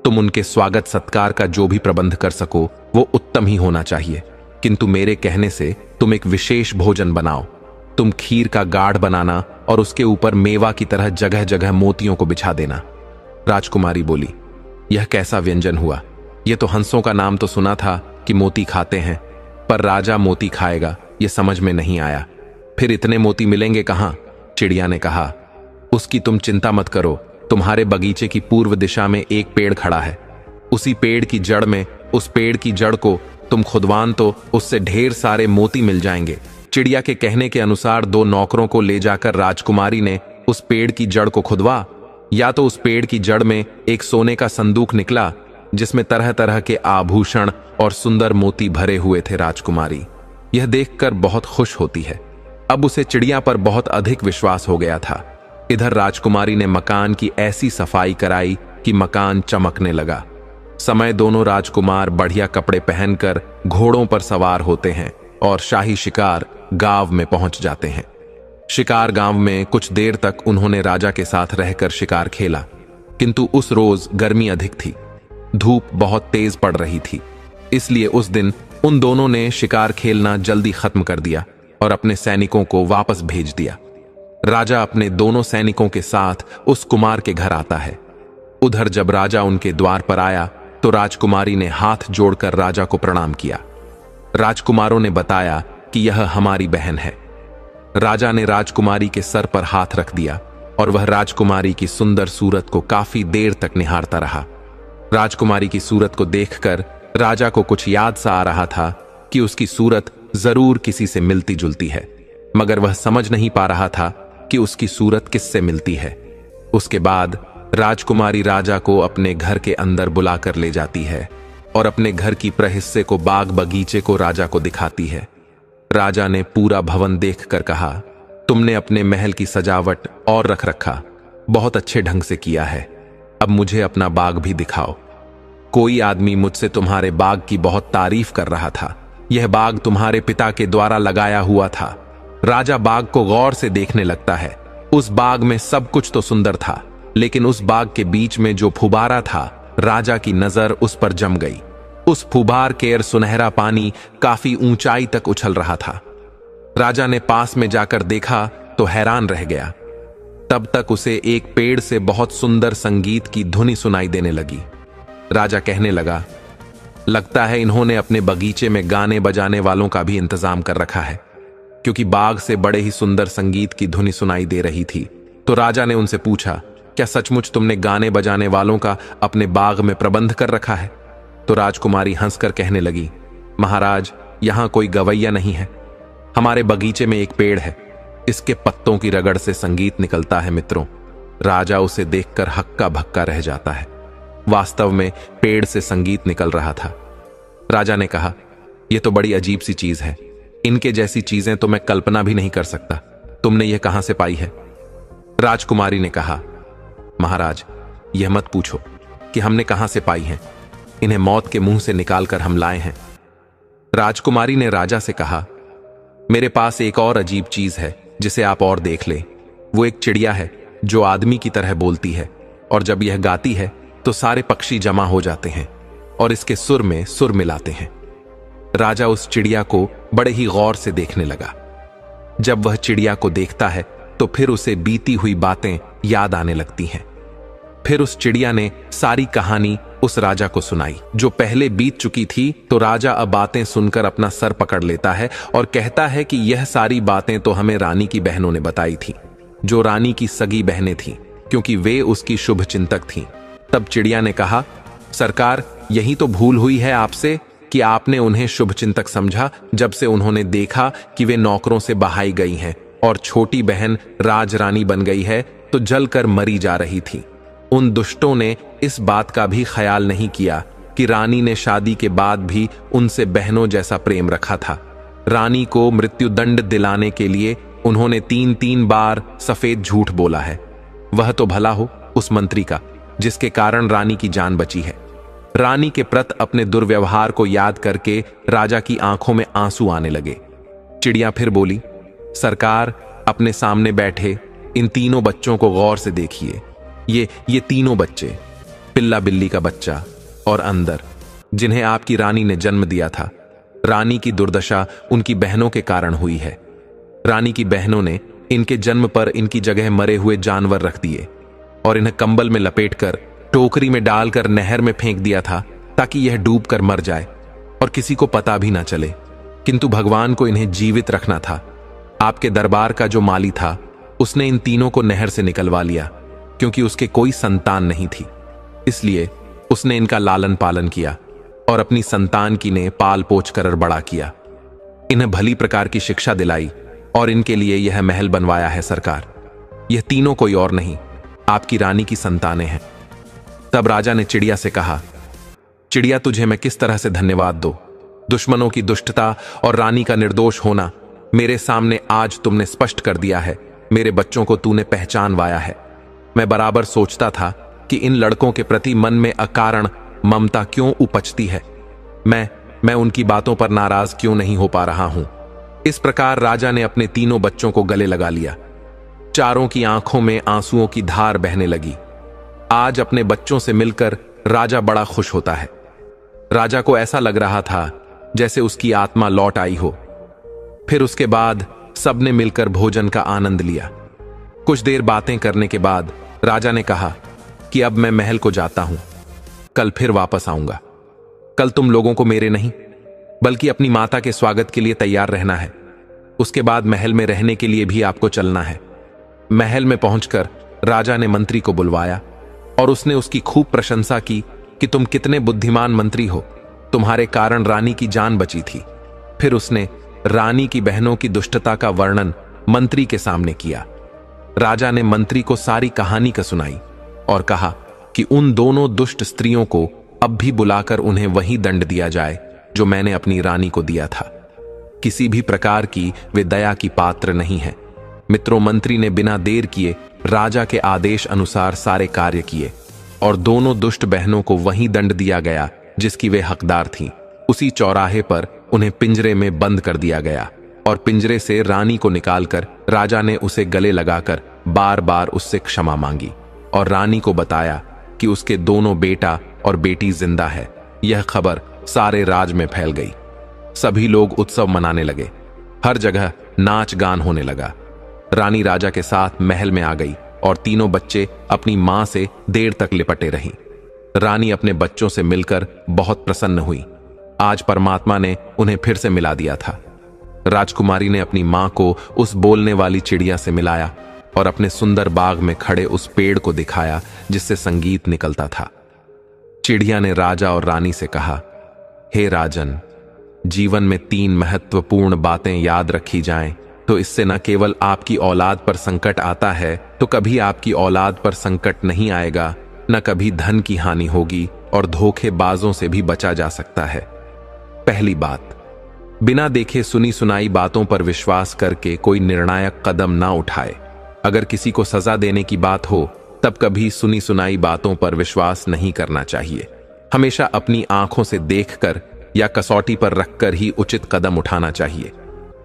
तुम उनके स्वागत सत्कार का जो भी प्रबंध कर सको वो उत्तम ही होना चाहिए, किंतु मेरे कहने से तुम एक विशेष भोजन बनाओ। तुम खीर का गाढ़ बनाना और उसके ऊपर मेवा की तरह जगह जगह मोतियों को बिछा देना। राजकुमारी बोली, यह कैसा व्यंजन हुआ? यह तो हंसों का नाम तो सुना था कि मोती खाते हैं, पर राजा मोती खाएगा यह समझ में नहीं आया। फिर इतने मोती मिलेंगे कहां? चिड़िया ने कहा, उसकी तुम चिंता मत करो। तुम्हारे बगीचे की पूर्व दिशा में एक पेड़ खड़ा है। उसी पेड़ की जड़ में, उस पेड़ की जड़ को तुम खुदवान तो उससे ढेर सारे मोती मिल जाएंगे। चिड़िया के कहने के अनुसार दो नौकरों को ले जाकर राजकुमारी ने उस पेड़ की जड़ को खुदवा। या तो उस पेड़ की जड़ में एक सोने का संदूक निकला जिसमें तरह तरह के आभूषण और सुंदर मोती भरे हुए थे। राजकुमारी यह देखकर बहुत खुश होती है। अब उसे चिड़िया पर बहुत अधिक विश्वास हो गया था। इधर राजकुमारी ने मकान की ऐसी सफाई कराई कि मकान चमकने लगा। समय दोनों राजकुमार बढ़िया कपड़े पहनकर घोड़ों पर सवार होते हैं और शाही शिकार गांव में पहुंच जाते हैं। शिकार गांव में कुछ देर तक उन्होंने राजा के साथ रहकर शिकार खेला, किंतु उस रोज गर्मी अधिक थी। धूप बहुत तेज पड़ रही थी, इसलिए उस दिन उन दोनों ने शिकार खेलना जल्दी खत्म कर दिया और अपने सैनिकों को वापस भेज दिया। राजा अपने दोनों सैनिकों के साथ उस कुमार के घर आता है। उधर जब राजा उनके द्वार पर आया तो राजकुमारी ने हाथ जोड़कर राजा को प्रणाम किया। राजकुमारों ने बताया कि यह हमारी बहन है। राजा ने राजकुमारी के सर पर हाथ रख दिया और वह राजकुमारी की सुंदर सूरत को काफी देर तक निहारता रहा। राजकुमारी की सूरत को देखकर राजा को कुछ याद सा आ रहा था कि उसकी सूरत जरूर किसी से मिलती जुलती है, मगर वह समझ नहीं पा रहा था कि उसकी सूरत किससे मिलती है। उसके बाद राजकुमारी राजा को अपने घर के अंदर बुलाकर ले जाती है और अपने घर की प्रहिस्से को, बाग बगीचे को राजा को दिखाती है। राजा ने पूरा भवन देखकर कहा, तुमने अपने महल की सजावट और रख रखा बहुत अच्छे ढंग से किया है। अब मुझे अपना बाग भी दिखाओ। कोई आदमी मुझसे तुम्हारे बाग की बहुत तारीफ कर रहा था। यह बाग तुम्हारे पिता के द्वारा लगाया हुआ था। राजा बाग को गौर से देखने लगता है। उस बाग में सब कुछ तो सुंदर था, लेकिन उस बाग के बीच में जो फुबारा था, राजा की नजर उस पर जम गई। उस फुबार केर सुनहरा पानी काफी ऊंचाई तक उछल रहा था। राजा ने पास में जाकर देखा तो हैरान रह गया। तब तक उसे एक पेड़ से बहुत सुंदर संगीत की धुनी सुनाई देने लगी। राजा कहने लगा, लगता है इन्होंने अपने बगीचे में गाने बजाने वालों का भी इंतजाम कर रखा है, क्योंकि बाग से बड़े ही सुंदर संगीत की धुनी सुनाई दे रही थी। तो राजा ने उनसे पूछा, क्या सचमुच तुमने गाने बजाने वालों का अपने बाग में प्रबंध कर रखा है? तो राजकुमारी हंसकर कहने लगी, महाराज, यहां कोई गवैया नहीं है। हमारे बगीचे में एक पेड़ है, इसके पत्तों की रगड़ से संगीत निकलता है मित्रों। राजा उसे देखकर हक्का भक्का रह जाता है। वास्तव में पेड़ से संगीत निकल रहा था। राजा ने कहा, यह तो बड़ी अजीब सी चीज है। इनके जैसी चीजें तो मैं कल्पना भी नहीं कर सकता। तुमने यह कहां से पाई है? राजकुमारी ने कहा, महाराज, यह मत पूछो कि हमने कहां से पाई हैं। इन्हें मौत के मुंह से निकालकर हम लाए हैं। राजकुमारी ने राजा से कहा, मेरे पास एक और अजीब चीज है जिसे आप और देख ले। वो एक चिड़िया है जो आदमी की तरह बोलती है, और जब यह गाती है तो सारे पक्षी जमा हो जाते हैं और इसके सुर में सुर मिलाते हैं। राजा उस चिड़िया को बड़े ही गौर से देखने लगा। जब वह चिड़िया को देखता है तो फिर उसे बीती हुई बातें याद आने लगती हैं। फिर उस चिड़िया ने सारी कहानी उस राजा को सुनाई जो पहले बीत चुकी थी। तो राजा अब बातें सुनकर अपना सर पकड़ लेता है और कहता है कि यह सारी बातें तो हमें रानी की बहनों ने बताई थी, जो रानी की सगी बहनें थीं, क्योंकि वे उसकी शुभ चिंतक थीं। तब चिड़िया ने कहा, सरकार, यही तो भूल हुई है आपसे कि आपने उन्हें शुभ चिंतक समझा जब से उन्होंने देखा कि वे नौकरों से बहाई गई हैं और छोटी बहन राजरानी बन गई है तो जलकर मरी जा रही थी। उन दुष्टों ने इस बात का भी ख्याल नहीं किया कि रानी ने शादी के बाद भी उनसे बहनों जैसा प्रेम रखा था। रानी को मृत्युदंड दिलाने के लिए उन्होंने 3-3 बार सफेद झूठ बोला है। वह तो भला हो उस मंत्री का जिसके कारण रानी की जान बची है। रानी के प्रति अपने दुर्व्यवहार को याद करके राजा की आंखों में आंसू आने लगे। चिड़िया फिर बोली, सरकार, अपने सामने बैठे इन तीनों बच्चों को गौर से देखिए। ये तीनों बच्चे, पिल्ला बिल्ली का बच्चा और अंदर, जिन्हें आपकी रानी ने जन्म दिया था। रानी की दुर्दशा उनकी बहनों के कारण हुई है। रानी की बहनों ने इनके जन्म पर इनकी जगह मरे हुए जानवर रख दिए और इन्हें कंबल में लपेटकर टोकरी में डालकर नहर में फेंक दिया था ताकि यह डूब कर मर जाए और किसी को पता भी ना चले। किंतु भगवान को इन्हें जीवित रखना था। आपके दरबार का जो माली था उसने इन तीनों को नहर से निकलवा लिया क्योंकि उसके कोई संतान नहीं थी। इसलिए उसने इनका लालन पालन किया और अपनी संतान की ने पाल पोछ कर बड़ा किया। इन्हें भली प्रकार की शिक्षा दिलाई और इनके लिए यह महल बनवाया है सरकार। यह तीनों कोई और नहीं, आपकी रानी की संतानें हैं। तब राजा ने चिड़िया से कहा, चिड़िया, तुझे मैं किस तरह से धन्यवाद दूं? दुश्मनों की दुष्टता और रानी का निर्दोष होना मेरे सामने आज तुमने स्पष्ट कर दिया है। मेरे बच्चों को तूने पहचानवाया है। मैं बराबर सोचता था कि इन लड़कों के प्रति मन में अकारण ममता क्यों उपजती है। मैं उनकी बातों पर नाराज क्यों नहीं हो पा रहा हूं। इस प्रकार राजा ने अपने तीनों बच्चों को गले लगा लिया। चारों की आंखों में आंसुओं की धार बहने लगी। आज अपने बच्चों से मिलकर राजा बड़ा खुश होता है। राजा को ऐसा लग रहा था जैसे उसकी आत्मा लौट आई हो। फिर उसके बाद सबने मिलकर भोजन का आनंद लिया। कुछ देर बातें करने के बाद राजा ने कहा कि अब मैं महल को जाता हूं, कल फिर वापस आऊंगा। कल तुम लोगों को मेरे नहीं बल्कि अपनी माता के स्वागत के लिए तैयार रहना है। उसके बाद महल में रहने के लिए भी आपको चलना है। महल में पहुंचकर राजा ने मंत्री को बुलवाया और उसने उसकी खूब प्रशंसा की कि तुम कितने बुद्धिमान मंत्री हो, तुम्हारे कारण रानी की जान बची थी। फिर उसने रानी की बहनों की दुष्टता का वर्णन मंत्री के सामने किया। राजा ने मंत्री को सारी कहानी का सुनाई और कहा कि उन दोनों दुष्ट स्त्रियों को अब भी बुलाकर उन्हें वही दंड दिया जाए जो मैंने अपनी रानी को दिया था। किसी भी प्रकार की वे दया की पात्र नहीं है। मित्रों, मंत्री ने बिना देर किए राजा के आदेश अनुसार सारे कार्य किए और दोनों दुष्ट बहनों को वही दंड दिया गया जिसकी वे हकदार थीं। उसी चौराहे पर उन्हें पिंजरे में बंद कर दिया गया और पिंजरे से रानी को निकालकर राजा ने उसे गले लगाकर बार बार उससे क्षमा मांगी और रानी को बताया कि उसके दोनों बेटा और बेटी जिंदा है। यह खबर सारे राज में फैल गई। सभी लोग उत्सव मनाने लगे। हर जगह नाच गान होने लगा। रानी राजा के साथ महल में आ गई और तीनों बच्चे अपनी मां से देर तक लिपटे रहीं। रानी अपने बच्चों से मिलकर बहुत प्रसन्न हुई। आज परमात्मा ने उन्हें फिर से मिला दिया था। राजकुमारी ने अपनी मां को उस बोलने वाली चिड़िया से मिलाया और अपने सुंदर बाग में खड़े उस पेड़ को दिखाया जिससे संगीत निकलता था। चिड़िया ने राजा और रानी से कहा, हे राजन, जीवन में 3 महत्वपूर्ण बातें याद रखी जाएं तो इससे न केवल आपकी औलाद पर संकट आता है तो कभी आपकी औलाद पर संकट नहीं आएगा, न कभी धन की हानि होगी और धोखेबाजों से भी बचा जा सकता है। पहली बात, बिना देखे सुनी सुनाई बातों पर विश्वास करके कोई निर्णायक कदम ना उठाए। अगर किसी को सजा देने की बात हो तब कभी सुनी सुनाई बातों पर विश्वास नहीं करना चाहिए। हमेशा अपनी आंखों से देखकर या कसौटी पर रखकर ही उचित कदम उठाना चाहिए।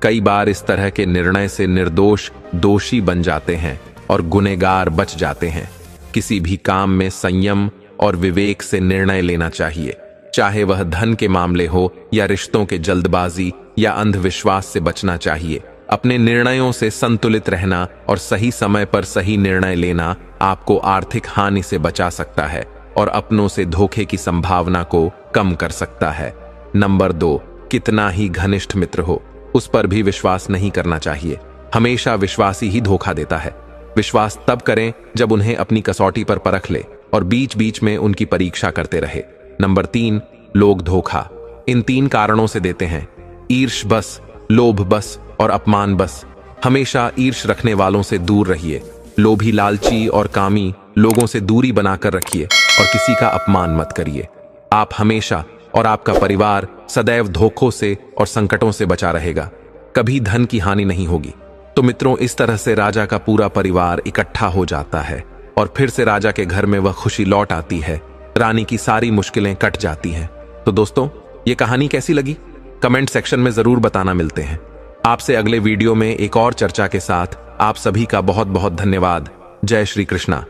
कई बार इस तरह के निर्णय से निर्दोष दोषी बन जाते हैं और गुनहगार बच जाते हैं। किसी भी काम में संयम और विवेक से निर्णय लेना चाहिए, चाहे वह धन के मामले हो या रिश्तों के जल्दबाजी या अंधविश्वास से बचना चाहिए। अपने निर्णयों से संतुलित रहना और सही समय पर सही निर्णय लेना आपको आर्थिक हानि से बचा सकता है और अपनों से धोखे की संभावना को कम कर सकता है। नंबर 2, कितना ही घनिष्ठ मित्र हो उस पर भी विश्वास नहीं करना चाहिए। हमेशा विश्वासी ही धोखा देता है। विश्वास तब करें जब उन्हें अपनी कसौटी पर परख ले और बीच बीच में उनकी परीक्षा करते रहे। नंबर 3, लोग धोखा इन 3 कारणों से देते हैं: ईर्ष बस, लोभ बस और अपमान बस। हमेशा ईर्ष रखने वालों से दूर रहिए। लोभी, लालची और कामी लोगों से दूरी बनाकर रखिए और किसी का अपमान मत करिए। आप हमेशा और आपका परिवार सदैव धोखों से और संकटों से बचा रहेगा। कभी धन की हानि नहीं होगी। तो मित्रों, इस तरह से राजा का पूरा परिवार इकट्ठा हो जाता है और फिर से राजा के घर में वह खुशी लौट आती है। रानी की सारी मुश्किलें कट जाती हैं। तो दोस्तों, ये कहानी कैसी लगी कमेंट सेक्शन में जरूर बताना। मिलते हैं आपसे अगले वीडियो में एक और चर्चा के साथ। आप सभी का बहुत बहुत धन्यवाद। जय श्री कृष्णा।